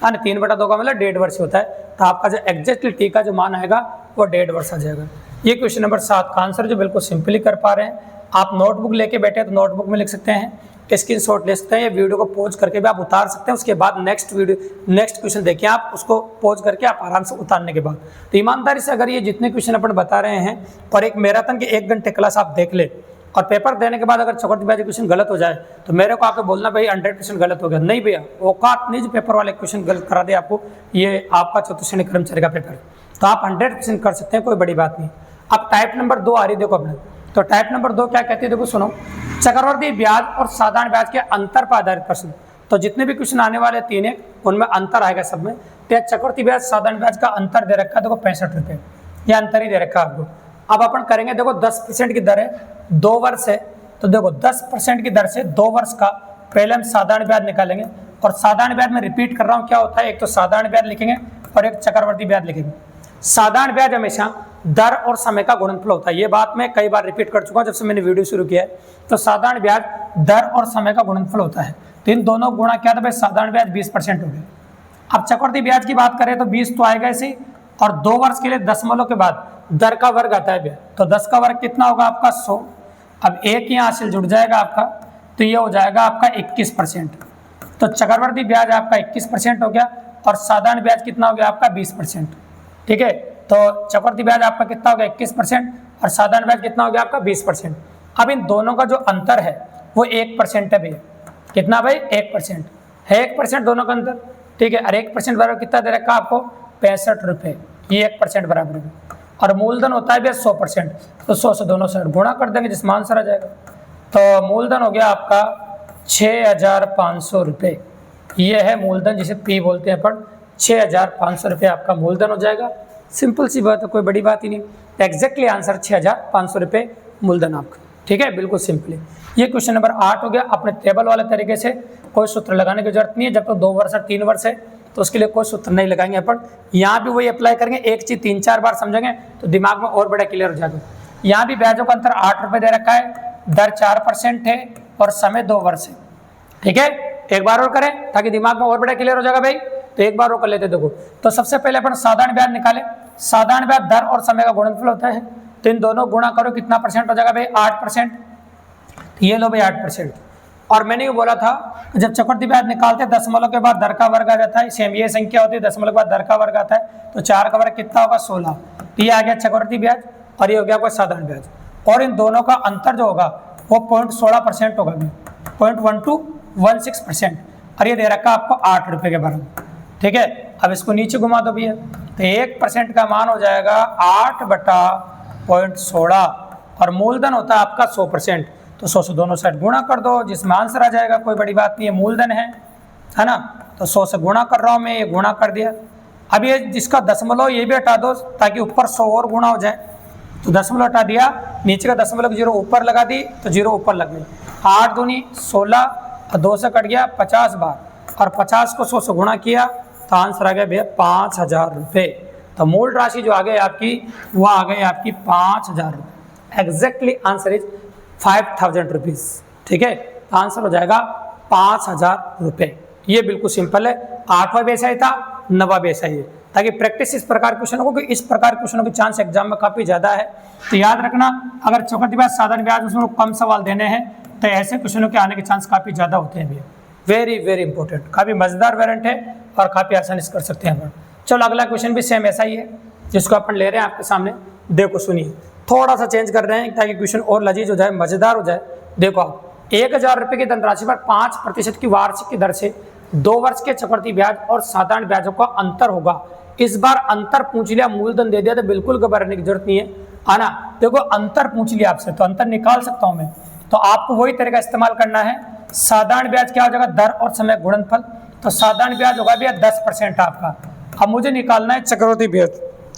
हाँ 3/2 का मतलब 1.5 वर्ष होता है, तो आपका जो एग्जैक्टली t का जो मान आएगा वो 1.5 वर्ष आ जाएगा। ये क्वेश्चन नंबर 7 का आंसर जो बिल्कुल सिंपली कर पा रहे हैं। आप नोटबुक लेके बैठे तो नोटबुक में लिख सकते हैं, स्क्रीनशॉट ले सकते हैं, ये वीडियो को पॉज करके भी आप उतार सकते हैं, उसके बाद नेक्स्ट क्वेश्चन देखिए आप, उसको पॉज करके आप आराम से उतारने के बाद। तो ईमानदारी से अगर ये जितने क्वेश्चन अपन बता रहे हैं और एक मैराथन की 1 घंटे क्लास आप देख ले, और पेपर देने के बाद अगर चक्रवर्ती ब्याज क्वेश्चन गलत हो जाए तो मेरे को आके बोलना भाई 100% गलत हो गया, नहीं भैया, औकात नहीं जो पेपर वाले क्वेश्चन गलत करा दे आपको, ये आपका चतुर्थ श्रेणी कर्मचारी का पेपर, तो आप 100% कर सकते हैं, कोई बड़ी बात नहीं। अब टाइप नंबर 2 आ रही देखो अपने, तो टाइप नंबर 2 क्या कहती है देखो सुनो, चक्रवर्ती ब्याज और साधारण ब्याज के अंतर पर आधारित प्रश्न। तो जितने भी क्वेश्चन आने वाले 3 है उनमें अंतर आएगा सब में। तो चक्रवर्ती ब्याज साधारण ब्याज का अंतर दे रखा है देखो 65 रुपये, ये अंतर ही दे रखा है आपको। अब अपन करेंगे देखो 10% की दर है, 2 वर्ष है, तो देखो 10% की दर से 2 वर्ष का पहले हम साधारण ब्याज निकालेंगे, और साधारण ब्याज में रिपीट कर रहा हूँ क्या होता है, एक तो साधारण ब्याज लिखेंगे और एक चक्रवर्ती ब्याज लिखेंगे। साधारण ब्याज हमेशा दर और समय का गुणनफल होता है, ये बात मैं कई बार रिपीट कर चुका हूं जब से मैंने वीडियो शुरू किया है। तो साधारण ब्याज दर और समय का गुणनफल होता है, तो इन दोनों गुणा क्या था भाई, साधारण ब्याज 20% हो गया। अब चक्रवर्ती ब्याज की बात करें तो 20 तो आएगा इसे, और 2 वर्ष के लिए दशमलव के बाद दर का वर्ग आता है ब्याज, तो 10 का वर्ग कितना होगा आपका 100। अब एक यहाँ से जुड़ जाएगा आपका, तो ये हो जाएगा आपका 21%। तो चक्रवर्ती ब्याज आपका 21% हो गया, और साधारण ब्याज कितना हो गया आपका 20%, ठीक है। तो चक्रवर्ती ब्याज आपका कितना हो गया 21%, और साधारण ब्याज कितना हो गया आपका 20%। अब इन दोनों का जो अंतर है वो 1% है भैया, कितना भाई 1% है, 1% दोनों का अंतर, ठीक है। और 1% बराबर कितना दे रखा आपको 65 रुपये, ये 1% बराबर है। और मूलधन होता है भैया 100%, तो 100 से दोनों साइड गुणा कर देंगे जिसमें आंसर आ जाएगा। तो मूलधन हो गया आपका 6500 रुपये, ये है मूलधन जिसे पी बोलते हैं अपन, 6500 रुपये आपका मूलधन हो जाएगा। सिंपल सी बात है, कोई बड़ी बात ही नहीं, एग्जैक्टली आंसर 6500 रुपये मूलधन आपका, ठीक है, बिल्कुल सिंपली। ये क्वेश्चन नंबर 8 हो गया। अपने टेबल वाले तरीके से कोई सूत्र लगाने की जरूरत नहीं है, जब तक 2 वर्ष और 3 वर्ष है तो उसके लिए कोई सूत्र नहीं लगाएंगे अपन। यहाँ भी वही अप्लाई करेंगे, एक चीज 3-4 बार समझेंगे तो दिमाग में और बड़ा क्लियर हो जाएगा। यहाँ भी ब्याजों का अंतर 8 रुपये दे रखा है, दर 4% है, और समय 2 वर्ष है, ठीक है। एक बार और करें ताकि दिमाग में और बड़ा क्लियर हो जाएगा भाई, तो एक बार और कर लेते देखो। तो सबसे पहले अपन साधारण ब्याज निकाले, साधारण ब्याज दर और समय का गुणनफल होता है, तो इन दोनों गुणा करो कितना परसेंट हो जाएगा भाई 8%, तो ये लो भाई 8%। और मैंने ये बोला था जब चक्रवर्ती ब्याज निकालते हैं दशमलव के बाद दर का वर्ग आ जाता है, सेम ये संख्या होती है, दशमलव के बाद दर का वर्ग आता है, तो 4 का वर्ग कितना होगा 16, तो ये आ गया चक्रवर्ती ब्याज और ये हो गया आपका साधारण ब्याज। और इन दोनों का अंतर जो होगा वो 0.16% होगा, 0.1216%, और ये दे रखा आपको 8 रुपये के बराबर, ठीक है। अब इसको नीचे घुमा दो भैया, तो 1% का मान हो जाएगा 8/0.16, और मूलधन होता है आपका 100%, तो 100 से दोनों साइड गुणा कर दो जिसमें आंसर आ जाएगा, कोई बड़ी बात नहीं है, मूलधन है ना। तो 100 से गुणा कर रहा हूँ मैं, ये गुणा कर दिया। अब ये जिसका दशमलव ये भी हटा दो ताकि ऊपर 100 और गुणा हो जाए, तो दशमलव हटा दिया, नीचे का दशमलव 0 ऊपर लगा दी तो 0 ऊपर लग गई, 8 दूनी 16, और 2 से कट गया 50 बार, और 50 को 100 से गुणा किया तो आंसर आ गया भैया 5000 रुपये। तो मूल राशि जो आ गई आपकी वो आ गई आपकी 5000 रुपये, एग्जैक्टली आंसर इज 5000 रुपीज़, ठीक है। तो आंसर हो जाएगा 5000 रुपये। ये बिल्कुल सिंपल है, 8वां भी ऐसा ही था, 9वां भी ऐसा ही है, ताकि प्रैक्टिस इस प्रकार क्वेश्चनों को, इस प्रकार क्वेश्चनों की चांस एग्जाम में काफ़ी ज़्यादा है। तो याद रखना, अगर चक्रवर्ती ब्याज साधारण ब्याज उसमें कम सवाल देने हैं तो ऐसे क्वेश्चनों के आने के चांस काफ़ी ज़्यादा होते हैं भैया, वेरी वेरी इंपॉर्टेंट, काफ़ी मजेदार वेरिएंट है और काफ़ी आसानी से कर सकते हैं अपन। चलो अगला क्वेश्चन भी सेम ऐसा ही है जिसको अपन ले रहे हैं आपके सामने। देखो सुनिए, थोड़ा सा चेंज कर रहे हैं ताकि क्वेश्चन और लजीज हो जाए, मजेदार हो जाए। देखो आप 1000 रुपये की धनराशि पर 5% की वार्षिक की दर से 2 वर्ष के चक्रवृद्धि ब्याज और साधारण ब्याजों का अंतर होगा। इस बार अंतर पूछ लिया, मूलधन दे दिया तो बिल्कुल घबराने की जरूरत नहीं है ना। देखो अंतर पूछ लिया आपसे तो अंतर निकाल सकता हूं मैं, तो आपको वही तरीका इस्तेमाल करना है। साधारण ब्याज क्या हो जाएगा, दर और समय गुणनफल, तो साधारण ब्याज होगा भैया 10% आपका। अब मुझे निकालना है चक्रवृद्धि ब्याज।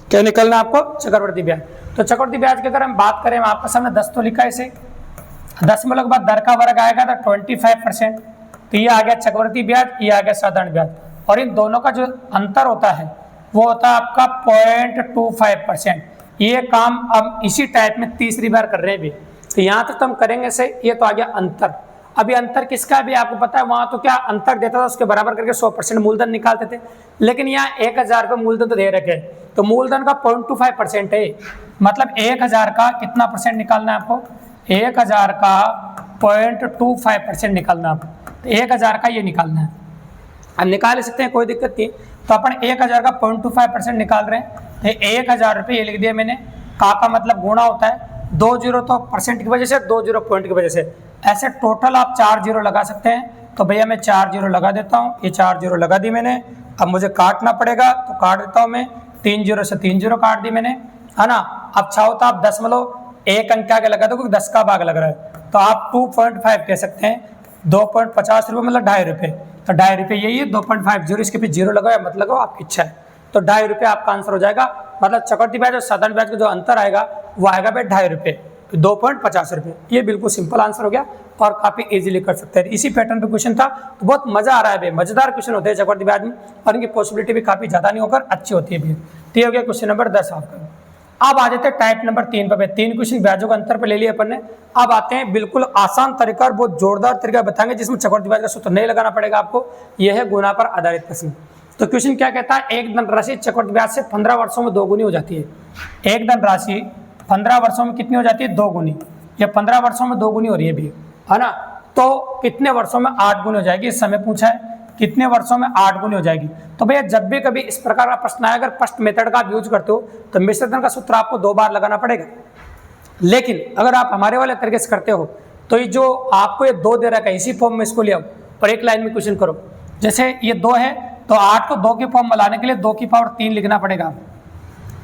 क्या निकालना है आपको, चक्रवृद्धि ब्याज। तो चक्रवृद्धि ब्याज की अगर हम बात करें, आपके सामने 10 तो लिखा है इसे, 10 के बाद दर का वर्ग आएगा तो 25%, तो ये आ गया चक्रवृद्धि ब्याज, ये आ गया साधारण ब्याज, और इन दोनों का जो अंतर होता है वो होता है आपका 0.25%। ये काम हम इसी टाइप में तीसरी बार कर रहे हैं भी, तो यहाँ तक तो हम करेंगे से। ये तो आ गया अंतर। अभी अंतर किसका भी आपको पता है, वहाँ तो क्या अंतर देता था उसके बराबर करके 100% मूलधन निकालते थे, लेकिन यहाँ 1000 रुपये मूलधन तो दे रखे, तो मूलधन का 0.25% है, मतलब 1000 का कितना परसेंट निकालना है आपको, 1000 का 0.25% निकालना है आपको, तो 1000 का ये निकालना है। अब निकाल सकते हैं, कोई दिक्कत नहीं। तो अपन 1000 का 0.25% निकाल रहे हैं, तो 1000 रुपये ये लिख दिया मैंने। का मतलब गुणा होता है 2 जीरो तो परसेंट की वजह से, 2 जीरो पॉइंट की वजह से, ऐसे टोटल आप 4 जीरो लगा सकते हैं। तो भैया मैं 4 जीरो लगा देता हूँ, ये 4 जीरो लगा दी मैंने। अब मुझे काटना पड़ेगा तो काट देता हूँ मैं, 3 जीरो से 3 जीरो काट दी मैंने, है ना। अब चाहो तो आप 1 अंक आगे लगा दो क्योंकि 10 का भाग लग रहा है, तो आप 2.5 कह सकते हैं। 2.50 रुपये मतलब 2.5 रुपये, तो 2.5 रुपये यही है। 2.50 इसके फिर जीरो लगाओ या मत लगाओ, आपकी इच्छा है। तो 2.5 रुपये आपका आंसर हो जाएगा, मतलब चक्रवृद्धि ब्याज और साधारण ब्याज का जो अंतर आएगा वो आएगा भाई 2.5 रुपये, 2.50 रुपये। ये बिल्कुल सिंपल आंसर हो गया और काफ़ी इजीली कर सकते हैं। इसी पैटर्न पे क्वेश्चन था, तो बहुत मजा आ रहा है भाई, मजेदार क्वेश्चन होते हैं चक्रवृद्धि ब्याज में, और इनकी पॉसिबिलिटी भी काफ़ी ज़्यादा नहीं होकर अच्छी होती है भी। तो ये हो गया क्वेश्चन नंबर 10 आपका। अब आ जाते हैं टाइप नंबर 3 पर। 3 क्वेश्चन ब्याजों का अंतर पे ले लिया अपन ने। अब आते हैं बिल्कुल आसान तरीका और बहुत जोरदार तरीका बताएंगे जिसमें चक्रवृद्धि ब्याज का सूत्र नहीं लगाना पड़ेगा आपको। यह है गुना पर आधारित प्रश्न। तो क्वेश्चन क्या कहता है, एक धनराशि चक्रवृद्धि ब्याज से 15 वर्षों में 2 गुनी हो जाती है। एक धनराशि 15 वर्षों में कितनी हो जाती है, 2 गुनी। या 15 वर्षों में 2 गुनी हो रही है भी, है ना। तो कितने वर्षों में 8 गुनी हो जाएगी, इस समय पूछा है कितने वर्षों में 8 गुनी हो जाएगी। तो भैया जब भी कभी इस प्रकार का प्रश्न आए, अगर फर्स्ट मेथड का आप यूज करते हो तो मिश्रधन का सूत्र आपको 2 बार लगाना पड़ेगा। लेकिन अगर आप हमारे वाले तरीके से करते हो तो ये जो आपको ये 2 दे रखा है, इसी फॉर्म में इसको ले आओ और एक लाइन में क्वेश्चन करो। जैसे ये 2 है तो 8 को 2 की फॉर्म में लाने के लिए 2 की पावर 3 लिखना पड़ेगा।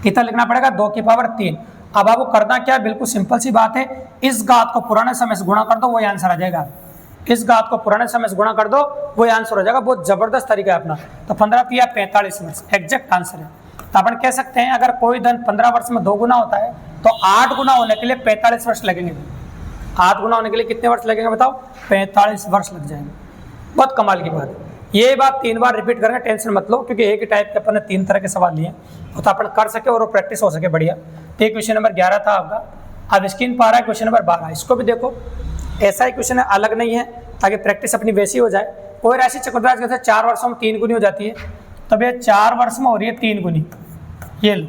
कितना लिखना पड़ेगा, 2 की पावर 3। अब आपको करना क्या है, बिल्कुल सिंपल सी बात है, इस घात को पुराने समय से गुणा कर दो, वही आंसर आ जाएगा। इस घात को पुराने समय से गुणा कर दो, वही आंसर हो जाएगा। बहुत जबरदस्त तरीका है अपना। तो 15 या 45 वर्ष एग्जैक्ट आंसर है। तो अपन कह सकते हैं अगर कोई धन 15 वर्ष में 2 गुना होता है तो 8 गुना होने के लिए 45 वर्ष लगेंगे। 8 गुना होने के लिए कितने वर्ष लगेंगे बताओ, 45 वर्ष लग जाएंगे। बहुत कमाल की बात है। ये बात 3 बार रिपीट करेंगे, टेंशन मत लो, क्योंकि एक ही टाइप के अपन ने 3 तरह के सवाल लिए तो अपन कर सके और प्रैक्टिस हो सके बढ़िया। तो क्वेश्चन नंबर 11 था आपका। अब स्क्रीन पर आ रहा है क्वेश्चन नंबर 12। इसको भी देखो, ऐसा ही क्वेश्चन है, अलग नहीं है, ताकि प्रैक्टिस अपनी वैसी हो जाए। कोई राशि चक्रवृद्धि ब्याज 4 वर्षों में 3 गुनी हो जाती है, तो भैया 4 वर्ष में हो रही है 3 गुनी। ये लो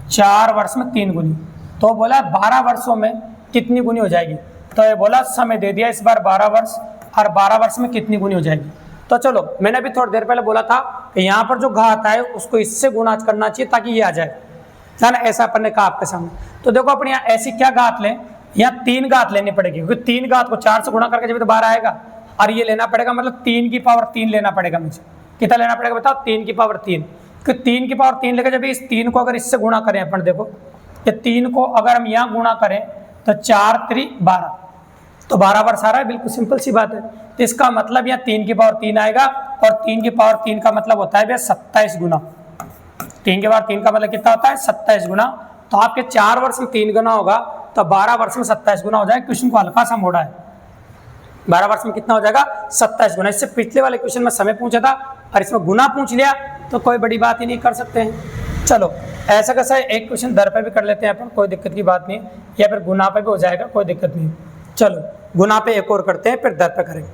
4 वर्ष में 3 गुनी, तो बोला 12 वर्षों में कितनी गुनी हो जाएगी। तो ये बोला समय दे दिया इस बार 12 वर्ष, और 12 वर्ष में कितनी गुनी हो जाएगी। तो चलो, मैंने भी थोड़ी देर पहले बोला था कि यहाँ पर जो घात है उसको इससे गुणा करना चाहिए ताकि ये आ जाए, है ना। ऐसा अपन ने कहा आपके सामने। तो देखो अपन यहाँ ऐसी क्या घात लें, यहाँ 3 घात लेनी पड़ेगी, क्योंकि 3 घात को 4 से गुणा करके जब तो 12 आएगा, और ये लेना पड़ेगा, मतलब 3 की पावर 3 लेना पड़ेगा मुझे। कितना लेना पड़ेगा बताओ, 3 की पावर 3। क्योंकि 3 की पावर 3 लेकर जब इस 3 को अगर इससे गुणा करें अपन, देखो ये 3 को अगर हम यहाँ गुणा करें तो 4 3 12, तो 12 वर्ष आ रहा है। बिल्कुल सिंपल सी बात है। तो इसका मतलब यहाँ 3 की पावर 3 आएगा, और 3 की पावर 3 का मतलब होता है भैया 27 गुना। 3 की पावर 3 का मतलब कितना होता है, 27 गुना। तो आपके 4 वर्ष में 3 गुना होगा, तो 12 वर्ष में 27 गुना हो जाएगा। क्वेश्चन को हल्का सा मोड़ा है, 12 वर्ष में कितना हो जाएगा, 27 गुना। इससे पिछले वाले क्वेश्चन में समय पूछा था और इसमें गुना पूछ लिया, तो कोई बड़ी बात ही नहीं, कर सकते हैं। चलो ऐसा कैसा है, एक क्वेश्चन दर पे भी कर लेते हैं अपन, कोई दिक्कत की बात नहीं, या फिर गुना पे भी हो जाएगा, कोई दिक्कत नहीं। चलो गुना पे एक और करते हैं, फिर दर पे करेंगे।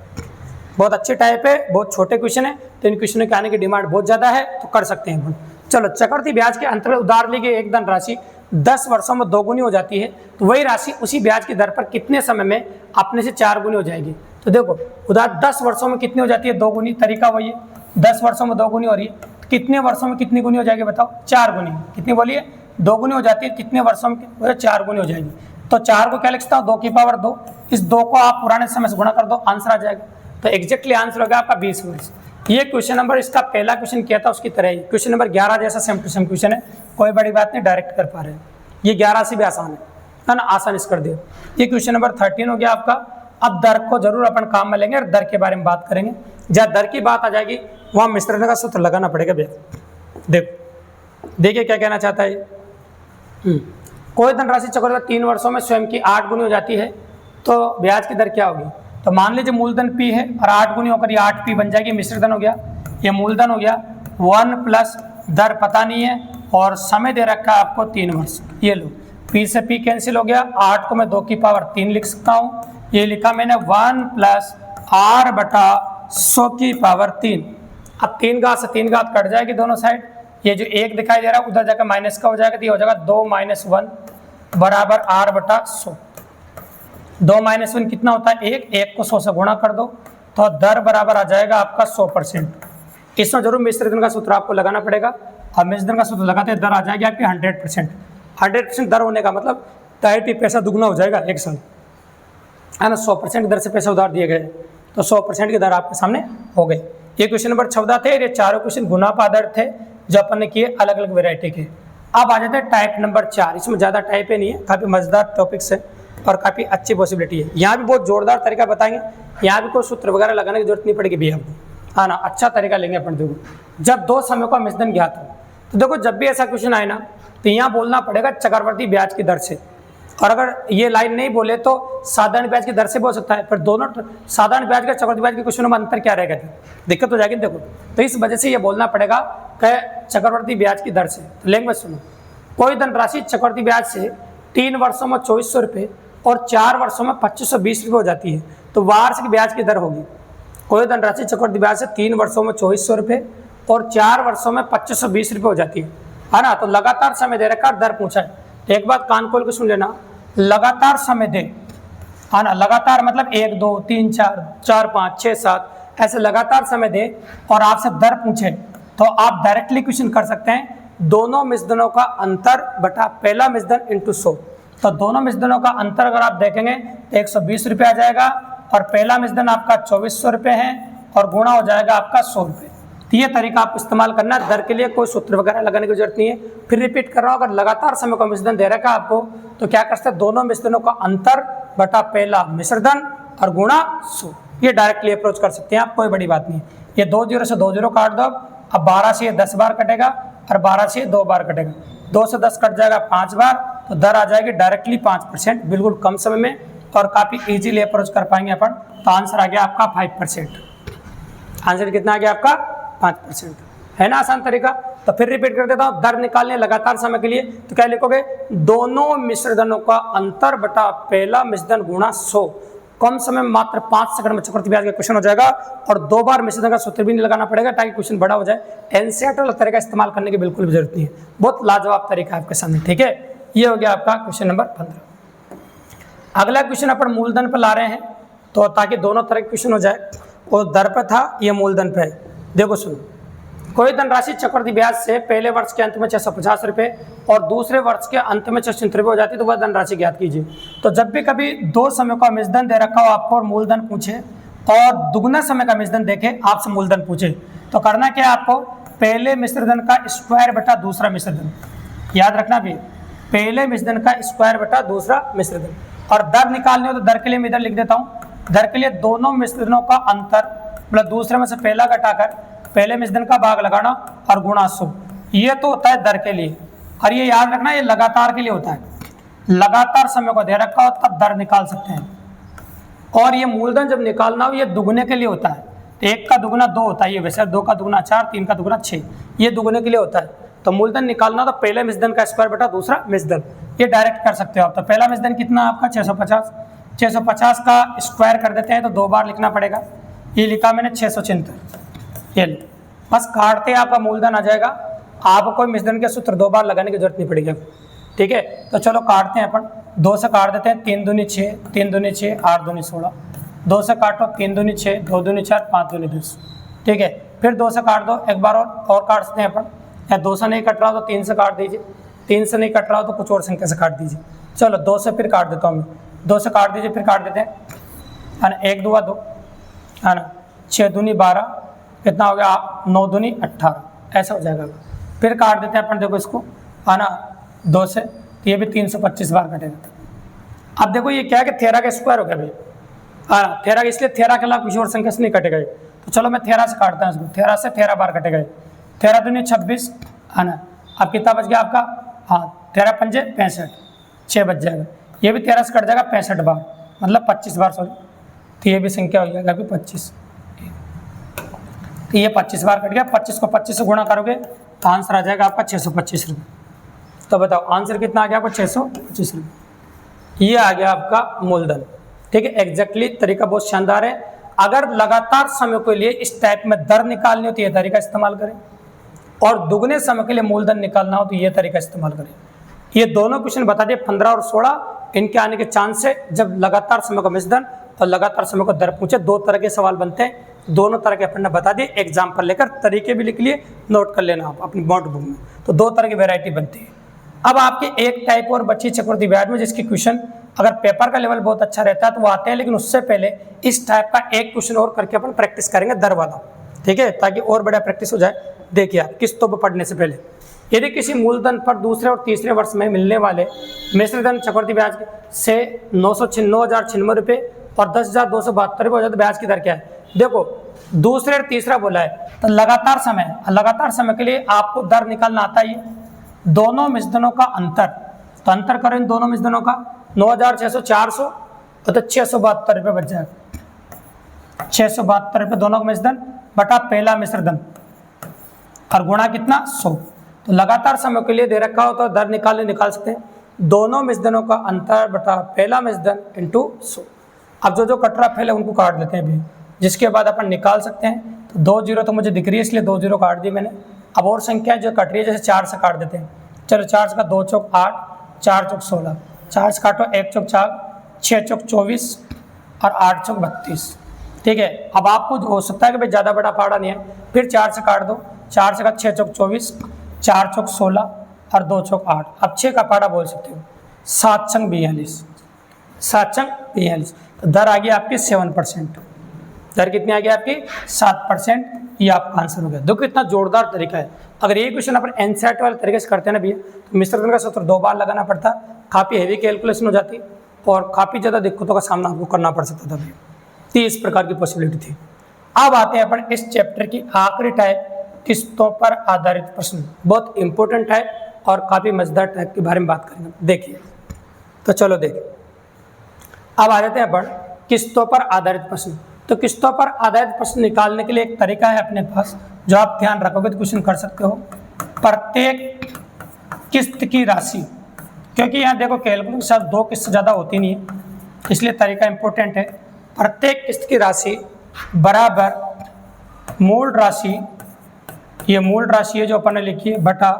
बहुत अच्छी टाइप है, बहुत छोटे क्वेश्चन है, तो इन क्वेश्चनों के आने की डिमांड बहुत ज़्यादा है, तो कर सकते हैं अपन। चलो, चक्रवृद्धि ब्याज के अंतर्गत उधार ली गई एक धन राशि 10 वर्षों में 2 गुनी हो जाती है, तो वही राशि उसी ब्याज की दर पर कितने समय में अपने से 4 गुनी हो जाएगी। तो देखो उधर 10 वर्षों में कितनी हो जाती है, 2 गुनी, तरीका वही है, 10 वर्षों में 2 गुनी हो रही है, तो कितने वर्षों में कितनी गुनी हो जाएगी बताओ, 4 गुनी, कितनी बोलिए 2 गुनी हो जाती है, कितने वर्षों में 4 गुनी हो जाएगी। तो 4 को क्या लिखता हूँ 2 की पावर 2, इस 2 को आप पुराने समय से गुणा कर दो, आंसर आ जाएगा। तो एग्जैक्टली आंसर होगा आपका 20 वर्ष। ये क्वेश्चन नंबर, इसका पहला क्वेश्चन किया था उसकी तरह ही क्वेश्चन नंबर 11 जैसा सेम टू सेम क्वेश्चन है, कोई बड़ी बात नहीं, डायरेक्ट कर पा रहे हैं। ये 11 से भी आसान है ना, आसान इस कर दियो। ये क्वेश्चन नंबर 13 हो गया आपका। अब दर को जरूर अपन काम में लेंगे और दर के बारे में बात करेंगे। जब दर की बात आ जाएगी वहाँ मिश्रण का सूत्र लगाना पड़ेगा भैया। देखिए क्या कहना चाहता है। कोई धनराशि चक्रवृद्धि 3 वर्षों में स्वयं की 8 गुनी हो जाती है, तो ब्याज की दर क्या होगी। तो मान लीजिए मूलधन P है और 8 गुनी होकर ये 8P बन जाएगी, मिश्रधन हो गया, ये मूलधन हो गया, 1 प्लस दर पता नहीं है और समय दे रखा है आपको 3 वर्ष। ये लो P से P कैंसिल हो गया, 8 को मैं 2 की पावर 3 लिख सकता हूँ, ये लिखा मैंने 1 प्लस R बटा 100 की पावर 3। अब 3 घात से 3 घात कट जाएगी दोनों साइड, ये जो 1 दिखाई दे रहा है उधर जाकर माइनस का हो जाएगा, तो ये हो जाएगा 2 - 1 बराबर R बटा 100। 2 - 1 कितना होता है 1, 1 को 100 से गुणा कर दो तो दर बराबर आ जाएगा आपका 100%। इसमें जरूर मिश्रधन का सूत्र आपको लगाना पड़ेगा, और मिश्रधन का सूत्र लगाते दर आ जाएगी आपकी 100%। 100% दर होने का मतलब 30 पैसा दुगना हो जाएगा एक साल, है ना। 100% दर से पैसा उधार दिए गए तो 100% की दर आपके सामने हो गई। ये क्वेश्चन नंबर 14 थे, ये चारों क्वेश्चन गुना पादर थे जो अपन ने किए अलग अलग वेराइटी के। अब आ जाते हैं टाइप नंबर 4। इसमें ज़्यादा टाइप है नहीं है, काफ़ी मजेदार टॉपिक्स है और काफ़ी अच्छी पॉसिबिलिटी है। यहाँ भी बहुत जोरदार तरीका बताएंगे, यहाँ भी कोई सूत्र वगैरह लगाने की जरूरत नहीं पड़ेगी भैया आपको, हाँ ना। अच्छा तरीका लेंगे अपन। देखो जब 2 समय का मिश्रण ज्ञात हो, तो देखो जब भी ऐसा क्वेश्चन आए ना तो यहाँ बोलना पड़ेगा चक्रवर्ती ब्याज की दर से, और अगर ये लाइन नहीं बोले तो साधारण ब्याज की दर से बोल सकता है। पर दोनों साधारण ब्याज का चक्रवर्ती ब्याज के क्वेश्चनों में अंतर क्या रहेगा, दिक्कत हो जाएगी। देखो तो इस वजह से ये बोलना पड़ेगा कि चक्रवर्ती ब्याज की दर से। तो लैंग्वेज सुनो, कोई धनराशि चक्रवर्ती ब्याज से 3 वर्षों में 2400 रुपये और 4 वर्षों में 2520 रुपये हो जाती है, तो वार्षिक ब्याज की दर होगी। कोई धनराशि चक्रवर्ती ब्याज से 3 वर्षों में 2400 रुपये और 4 वर्षों में 2520 रुपये हो जाती है ना। तो लगातार समय दे रखा, दर पूछा है। तो एक बात कान खोल के सुन लेना, लगातार समय दे, है ना। लगातार मतलब 1 2 3 4 4 5 6 7 ऐसे लगातार समय दे और आपसे दर पूछे, तो आप डायरेक्टली क्वेश्चन कर सकते हैं दोनों मिश्रणों का अंतर बटा पहला मिश्रण इंटू 100। तो दोनों मिश्रणों का अंतर अगर आप देखेंगे तो 120 रुपये आ जाएगा, और पहला मिश्रण आपका 2400 रुपये है और गुणा हो जाएगा आपका 100 रुपये। तो ये तरीका आप इस्तेमाल करना, दर के लिए कोई सूत्र वगैरह लगाने की जरूरत नहीं है। फिर रिपीट कर रहा हूँ, अगर लगातार समय का मिश्रण दे रखा आपको तो क्या कर सकते हैं, दोनों मिश्रणों का अंतर बटा पहला मिश्रण और गुणा 100। ये डायरेक्टली अप्रोच कर सकते हैं आप, कोई बड़ी बात नहीं। ये 2 0 से 2 0 काट दो, अब 12 से 10 बार कटेगा और 12 से 2 बार कटेगा, 2 से 10 कट जाएगा 5 बार, तो दर आ जाएगी डायरेक्टली 5%, बिल्कुल कम समय में और काफ़ी इजीली अप्रोच कर पाएंगे अपन। तो आंसर आ गया आपका 5%। आंसर कितना आ गया आपका 5%, है ना, आसान तरीका। तो फिर रिपीट कर देता हूँ, दर निकालने लगातार समय के लिए तो क्या लिखोगे, दोनों मिश्रणों का अंतर बटा पहला मिश्रण गुणा 100। कम समय में मात्र 5 सेकंड में चक्रवर्ती ब्याज का क्वेश्चन हो जाएगा, और 2 बार मिश्रण का सूत्र भी नहीं लगाना पड़ेगा ताकि क्वेश्चन बड़ा हो जाए। एनसीईआरटी वाला तरीका इस्तेमाल करने की बिल्कुल भी जरूरत नहीं है, बहुत लाजवाब तरीका है आपके सामने, ठीक है। ये हो गया आपका क्वेश्चन नंबर 15। अगला क्वेश्चन अपन मूलधन पर ला रहे हैं, तो ताकि दोनों तरह के क्वेश्चन हो जाए। वो दर पर था, ये मूलधन पे है। देखो सुनो, कोई धनराशि चक्रवर्ती ब्याज से पहले वर्ष के अंत में 650 रुपये और दूसरे वर्ष के अंत में 600 रुपये हो जाती है, तो वह धनराशि ज्ञात कीजिए। तो जब भी कभी 2 समय का मिश्रण दे रखा हो आपको और मूलधन पूछे, और दुगना समय का मिश्रण देखे आपसे मूलधन पूछे, तो करना क्या है आपको, पहले मिश्रधन का स्क्वायर बटा दूसरा मिश्रधन, याद रखना भी, पहले मिश्रधन का स्क्वायर बटा दूसरा मिश्रधन। और दर निकालने हो तो दर के लिए मैं इधर लिख देता हूँ, दर के लिए दोनों मिश्रणों का अंतर मतलब दूसरे में से पहला घटाकर पहले मिश्रण का भाग लगाना और गुणा 100। ये तो होता है दर के लिए, और ये याद रखना ये लगातार के लिए होता है। लगातार समय को दे रखा हो तब दर निकाल सकते हैं, और ये मूलधन जब निकालना हो ये दुगने के लिए होता है। तो 1 का दुगना 2 होता है, ये वैसे 2 का दुगना 4, 3 का दुगना 6, ये दुगने के लिए होता है। तो मूलधन निकालना तो पहले मिश्रण का स्क्वायर बटा दूसरा मिश्रण, ये डायरेक्ट कर सकते हो आप। तो पहला मिश्रण कितना आपका 650, 650 का स्क्वायर कर देते हैं तो 2 बार लिखना पड़ेगा, ये लिखा मैंने 676, ये बस काटते आपका मूलधन आ जाएगा। आपको कोई मिश्रण के सूत्र 2 बार लगाने की जरूरत नहीं पड़ेगी, ठीक है। तो चलो काटते हैं अपन, 2 से काट देते हैं, 3 दूनी 6, 3 दूनी 6, 8 दूनी 16, 2 से काटो, 3 दूनी 6, 2 दूनी 4, 5 दूनी 10, ठीक है। फिर 2 से काट दो, एक बार और काट सकते हैं अपन, या 2 से नहीं कट रहा हो तो 3 से काट दीजिए, 3 से नहीं कट रहा हो तो कुछ और संख्या से काट दीजिए। चलो 2 से फिर काट देता हूँ मैं, 2 से काट दीजिए, फिर काट देते हैं, है ना, 1 2 2, है ना, 6 दूनी 12, कितना हो गया, 9 दूनी 18, ऐसा हो जाएगा। फिर काट देते हैं अपन, देखो इसको, है ना, 2 से, तो ये भी 325 बार कटेगा। अब देखो ये क्या है कि 13 का स्क्वायर हो गया भाई, है ना, 13 इसलिए 13 के अलावा किसी और संख्या से नहीं कटेगा ये। तो चलो मैं 13 से काटता हूँ इसको, 13 से 13 बार कटेगा ये, 13 दूनी 26, है ना। अब कितना बच गया आपका, हाँ 13 पंजे 65, 6 बच जाएगा। ये भी 13 से कट जाएगा 65 बार, मतलब 25 बार, सॉरी, तो ये भी संख्या हो जाएगा अभी 25, तो ये 25 बार कट गया। 25 को 25 से गुणा करोगे तो आंसर आ जाएगा आपका 625 रुपये। तो बताओ आंसर कितना आ गया आपको, 625 रुपये। ये आ गया आपका मूलधन, ठीक है। एग्जैक्टली तरीका बहुत शानदार है। अगर लगातार समय के लिए इस टाइप में दर निकालनी हो तो ये तरीका इस्तेमाल करें, और दुगने समय के लिए मूलधन निकालना हो तो ये तरीका इस्तेमाल करें। ये दोनों क्वेश्चन बता दिए, 15 और 16, इनके आने के चांस है जब लगातार समय का मिश्रण और लगातार समय को दर पूछे। 2 तरह के सवाल बनते हैं, दोनों तरह के अपन ने बता दिए, एग्जाम्पल लेकर तरीके भी लिख लिए, नोट कर लेना आप अपनी नोटबुक में। तो 2 तरह की वैरायटी बनती है। अब आपकी एक टाइप और बची चक्रवृद्धि ब्याज में, जिसकी क्वेश्चन अगर पेपर का लेवल बहुत अच्छा रहता है तो वो आते हैं, लेकिन उससे पहले इस टाइप का एक क्वेश्चन और करके अपन प्रैक्टिस करेंगे दर वाला, ठीक है, ताकि और बड़ा प्रैक्टिस हो जाए। देखिए आप किस्तों पर पढ़ने से पहले, यदि किसी मूलधन पर दूसरे और तीसरे वर्ष में मिलने वाले मिश्रधन चक्रवृद्धि ब्याज से 9,96,096 रुपये और 10,272 रुपये हो जाए तो ब्याज की दर क्या है। देखो दूसरे और तीसरा बोला है तो लगातार समय के लिए आपको दर निकालना आता है। दोनों मिश्रणों का अंतर, तो अंतर करो इन दोनों मिश्रणों का, 9,600 400 तो 672 रुपये बच जाएगा। 672 रुपये दोनों का मिश्रण बटा पहला मिश्रधन और गुणा कितना 100। तो लगातार समय के लिए दे रखा हो तो दर निकाल सकते हैं। दोनों मिश्रणों का अंतर बटा पहला मिश्रण इंटू 100। अब जो कट रहा पहले उनको काट लेते हैं अभी, जिसके बाद अपन निकाल सकते हैं। तो 2 जीरो तो मुझे दिख रही है इसलिए 2 जीरो काट दिए मैंने। अब और संख्या जो कट रही है, जैसे 4 से काट देते हैं। चलो 4 से का 2 चौक 8, 4 चौक 16, 4 से काटो 1 चौक 4, 6 चौक 24 और 8 चौक 32, ठीक है। अब आपको हो सकता है कि भाई ज़्यादा बड़ा पहाड़ा नहीं है, फिर 4 से काट दो, 4 से का 6 चौक 24, 4 चौक 16 और 2 चौक 8। अब 6 का पहाड़ा बोल सकते हो, 7 चंग 42, 7 चंग 42। तो दर आ गई आपकी 7%। दर कितनी आ गई आपकी 7%। ये आपका आंसर हो गया। देखो कितना जोरदार तरीका है। अगर ये क्वेश्चन अपन एनसीईआरटी वाले तरीके से करते हैं ना भैया, तो मिश्रधन का सूत्र 2 बार लगाना पड़ता, काफ़ी हैवी कैलकुलेशन हो जाती और काफ़ी ज़्यादा दिक्कतों का सामना आपको करना पड़ सकता था भैया। तो इस प्रकार की पॉसिबिलिटी थी। अब आते हैं अपन इस चैप्टर की आखिरी टाइप, किस्तों पर आधारित प्रश्न। बहुत इंपॉर्टेंट है और काफ़ी मजेदार टाइप के बारे में बात करेंगे। देखिए तो चलो देखिए, अब आ जाते हैं अपन किस्तों पर आधारित प्रश्न। तो किस्तों पर आधारित प्रश्न निकालने के लिए एक तरीका है अपने पास, जो आप ध्यान रखोगे तो क्वेश्चन कर सकते हो। प्रत्येक किस्त की राशि, क्योंकि यहाँ देखो कैलकुलेशन के साथ 2 किस्त ज़्यादा होती नहीं है, इसलिए तरीका इंपॉर्टेंट है। प्रत्येक किस्त की राशि बराबर मूल राशि, ये मूल राशि है जो अपन ने लिखी है, बटा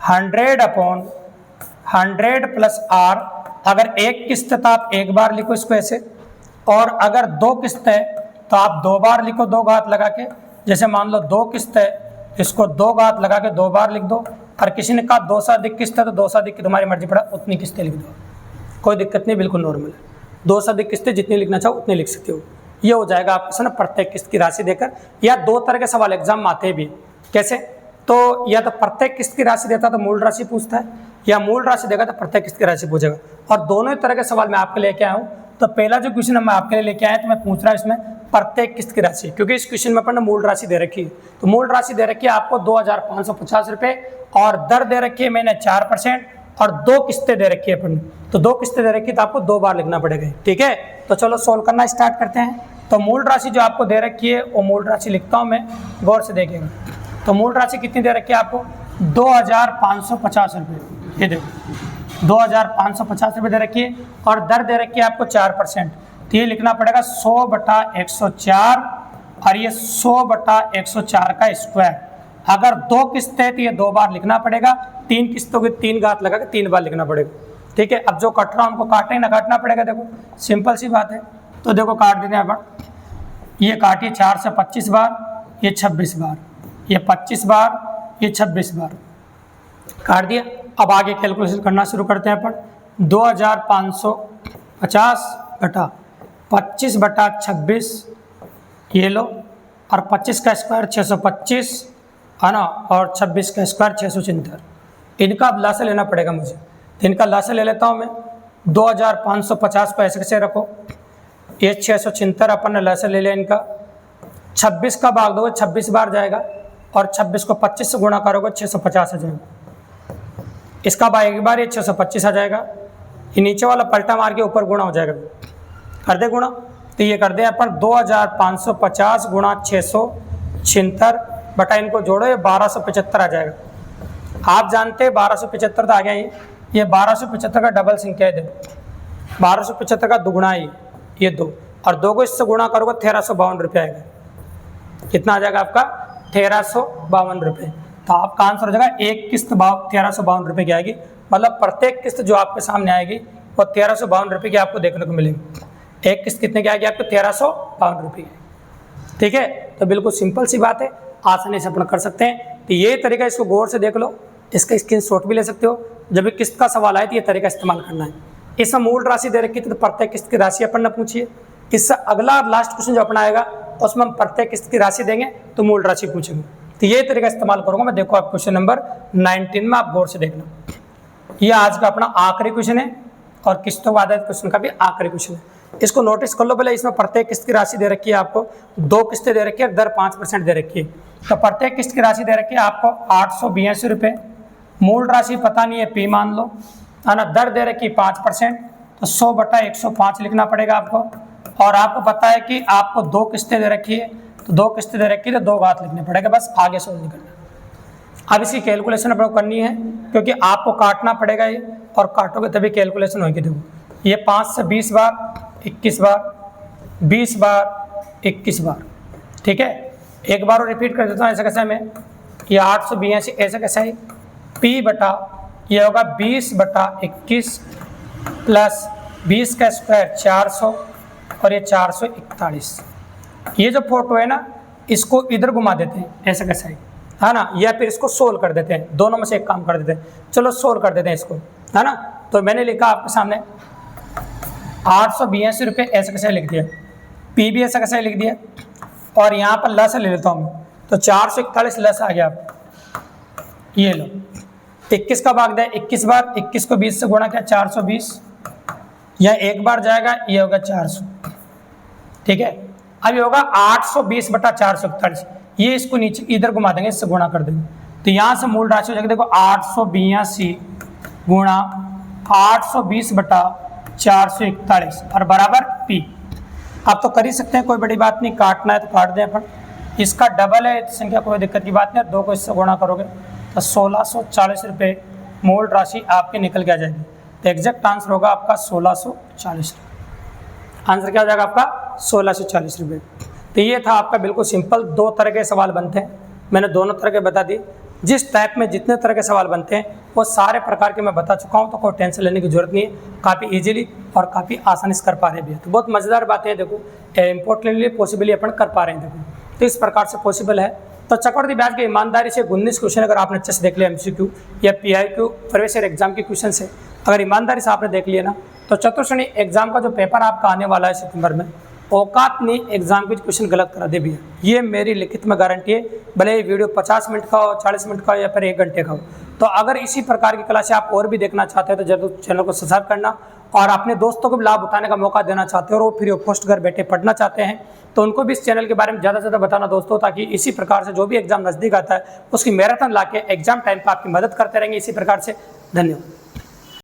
100/100 प्लस r। अगर एक किस्त है तो आप एक बार लिखो इसको ऐसे, और अगर 2 किस्त है तो आप 2 बार लिखो 2 घात लगा के। जैसे मान लो 2 किस्त है, इसको 2 घात लगा के 2 बार लिख दो। और किसी ने कहा 2 से अधिक किस्त है तो 2 से अधिक की तुम्हारी मर्जी पड़ा उतनी किस्तें लिख दो, कोई दिक्कत नहीं, बिल्कुल नॉर्मल है। 2 से अधिक किस्तें जितनी लिखना चाहो उतनी लिख सकते हो। ये हो जाएगा आपके ना प्रत्येक किस्त की राशि देकर। या 2 तरह के सवाल एग्जाम में आते भी, कैसे, तो या तो प्रत्येक किस्त की राशि देता तो मूल राशि पूछता है, या मूल राशि देगा तो प्रत्येक किस्त की राशि पूछेगा। और दोनों ही तरह के सवाल मैं आपके लेके आया हूँ। तो पहला जो क्वेश्चन मैं आपके लिए लेके आया तो मैं पूछ रहा हूँ इसमें प्रत्येक किस्त की राशि, क्योंकि इस क्वेश्चन में अपन ने मूल राशि दे रखी है। तो मूल राशि दे रखी है आपको 2,550 रुपये, और दर दे रखी है मैंने 4%, और 2 किस्तें दे रखी है अपन ने। तो 2 किस्तें दे रखी है तो आपको 2 बार लिखना पड़ेगा, ठीक है। तो चलो सोल्व करना स्टार्ट करते हैं। तो मूल राशि जो आपको दे रखी है वो मूल राशि लिखता हूँ मैं, गौर से देखिएगा। तो मूल राशि कितनी दे रखी है आपको, 2,550 रुपये। ये देखो 2,550 रुपये दे रखी है, और दर दे रखी है आपको 4%। तो ये लिखना पड़ेगा 100/104, और ये 100/104 का स्क्वायर। अगर 2 किस्त है तो ये 2 बार लिखना पड़ेगा, 3 किस्तों की 3 घात लगा के 3 बार लिखना पड़ेगा, ठीक है। अब जो कट रहा है उनको काटना ही ना काटना पड़ेगा। देखो सिंपल सी बात है, तो देखो काट देते हैं अपन, ये काटिए 4 से 25 बार, ये 26 बार, ये 25 बार, ये 26 बार काट दिया। अब आगे कैलकुलेशन करना शुरू करते हैं अपन। 2550 बटा 25 बटा 26 ये लो, और 25 का स्क्वायर 625 है ना, और 26 का स्क्वायर 676। इनका अब लासा लेना पड़ेगा मुझे, तो इनका लासा ले लेता हूँ मैं। 2550 को ऐसे कैसे रखो, ये 676 अपन ने लासा ले लिया इनका। 26 का भाग दोगे 26 बार जाएगा, और 26 को 25 से गुणा करोगे 650 आ जाएगा। इसका भाग एक बार ये 625 आ जाएगा, ये नीचे वाला पलटा मार के ऊपर गुणा हो जाएगा। कर दे गुणा, तो ये कर दे अपन 2550 गुणा 676 बटा इनको जोड़ो, ये 1275 आ जाएगा। आप जानते हैं 1275 तो आ गया ये 1275 का डबल संख्या है, देखो 1275 का दुगुना है ये 2, और 2 को इससे गुणा करोगे 1352 रुपये आएगा। कितना आ जाएगा आपका 1352 रुपये। तो आपका आंसर हो जाएगा एक किस्त 1352 रुपये की आएगी, मतलब प्रत्येक किस्त जो आपके सामने आएगी वो 1352 रुपये की आपको देखने को मिलेगी। एक किस्त कितने की आएगी आपको 1352 रुपये की। ठीक है, तो बिल्कुल सिंपल सी बात है, आसानी से अपन कर सकते हैं। तो ये तरीका इसको गौर से देख लो, इसका स्क्रीनशॉट भी ले सकते हो। जब भी किस्त का सवाल आए तो ये तरीका इस्तेमाल करना है। इसमें मूल राशि दे रखी थी तो प्रत्येक किस्त की राशि अपन ने पूछी है। इससे अगला लास्ट क्वेश्चन जो अपना आएगा उसमें हम प्रत्येक किस्त की राशि देंगे तो मूल राशि पूछेंगे। तो ये तरीका इस्तेमाल करूंगा मैं। देखो आप क्वेश्चन नंबर 19 में आप गौर से देखना, ये आज का अपना आखिरी क्वेश्चन है और किस्तों को आधारित क्वेश्चन का भी आखिरी क्वेश्चन है। इसको नोटिस कर लो पहले। इसमें प्रत्येक किस्त की राशि दे रखी है आपको, 2 किस्तें दे रखी है, दर 5% दे रखी है। तो प्रत्येक किस्त की राशि दे रखी है आपको 882 रुपये। मूल राशि पता नहीं है, पी मान लो, है ना। दर दे रखी 5%, तो 100 बटा 105 लिखना पड़ेगा आपको। और आपको पता है कि आपको 2 किस्तें दे रखी है, तो 2 किस्तें दे रखी है तो 2 घात लिखने पड़ेगा, बस आगे सोल्व नहीं करना। अब इसकी कैलकुलेशन अपने करनी है, क्योंकि आपको काटना पड़ेगा ये, और काटोगे तभी कैलकुलेशन होगी। देखो ये 5 से 20 बार 21 बार, 20 बार 21 बार। ठीक है, एक बार और रिपीट कर देता हूँ। ऐसा कैसा है मैं, ये 882 ऐसा कैसा है, P बटा ये होगा 20 बटा 21 प्लस 20 का स्क्वायर 400 और ये 441। ये जो फोटो है ना इसको इधर घुमा देते हैं, ऐसा कैसा है ना, या फिर इसको सोल्व कर देते हैं, दोनों में से एक काम कर देते हैं। चलो सोल्व कर देते हैं इसको, है ना। तो मैंने लिखा आपके सामने 882 रुपये ऐसा कैसे लिख दिया, पी भी ऐसा कैसे लिख दिया, और यहाँ पर लस ले लेता हूँ मैं, तो 441 लस आ गया आप। ये लो 21 का भाग दिया 21 बार, 21 को 20 से गुणा किया 420, यह एक बार जाएगा, ये होगा 400। ठीक है, अब ये होगा 820 बटा 441। ये इसको नीचे इधर घुमा देंगे, इससे गुणा कर देंगे, तो यहाँ से मूल राशि हो जाएगी। देखो 882 गुणा 820 बटा 441 और बराबर P। आप तो कर ही सकते हैं, कोई बड़ी बात नहीं, काटना है तो काट दें अपन। इसका डबल है संख्या, कोई दिक्कत की बात नहीं। 2 को इससे गुणा करोगे तो 1640 रुपये मूल राशि आपके निकल के आ जाएगी। तो एग्जैक्ट आंसर होगा आपका 1640। आंसर क्या हो जाएगा आपका 1640 रुपये। तो ये था आपका बिल्कुल सिंपल। 2 तरह के सवाल बनते हैं, मैंने दोनों तरह के बता दिए। जिस टाइप में जितने तरह के सवाल बनते हैं वो सारे प्रकार के मैं बता चुका हूँ, तो कोई टेंशन लेने की जरूरत नहीं है। काफ़ी इजीली और काफ़ी आसानी से कर पा रहे भी है। तो बहुत मज़ेदार बातें हैं, देखो इम्पोर्टेंटली पॉसिबली अपन कर पा रहे हैं। देखो तो इस प्रकार से पॉसिबल है। तो चक्रवर्ती ब्याज के ईमानदारी से 19 क्वेश्चन अगर आपने अच्छे से देख लिया, MCQ या PIQ प्रीवियस ईयर एग्जाम के क्वेश्चन से अगर ईमानदारी से आपने देख लिया ना, तो चतुर्श्रेणी एग्जाम का जो पेपर आपका आने वाला है सितंबर में, औकात ने एग्जाम के क्वेश्चन गलत करा दे भी है। ये मेरी लिखित में गारंटी है, भले ये वीडियो 50 मिनट का हो, 40 मिनट का हो या फिर 1 घंटे का हो। तो अगर इसी प्रकार की क्लासें आप और भी देखना चाहते हैं तो जरूर चैनल को सब्सक्राइब करना, और अपने दोस्तों को भी लाभ उठाने का मौका देना चाहते हो और वो फ्री ऑफ कॉस्ट घर बैठे पढ़ना चाहते हैं तो उनको भी इस चैनल के बारे में ज़्यादा से ज़्यादा बताना दोस्तों, ताकि इसी प्रकार से जो भी एग्जाम नज़दीक आता है उसकी मैराथन ला के एग्जाम टाइम पर आपकी मदद करते रहेंगे इसी प्रकार से। धन्यवाद।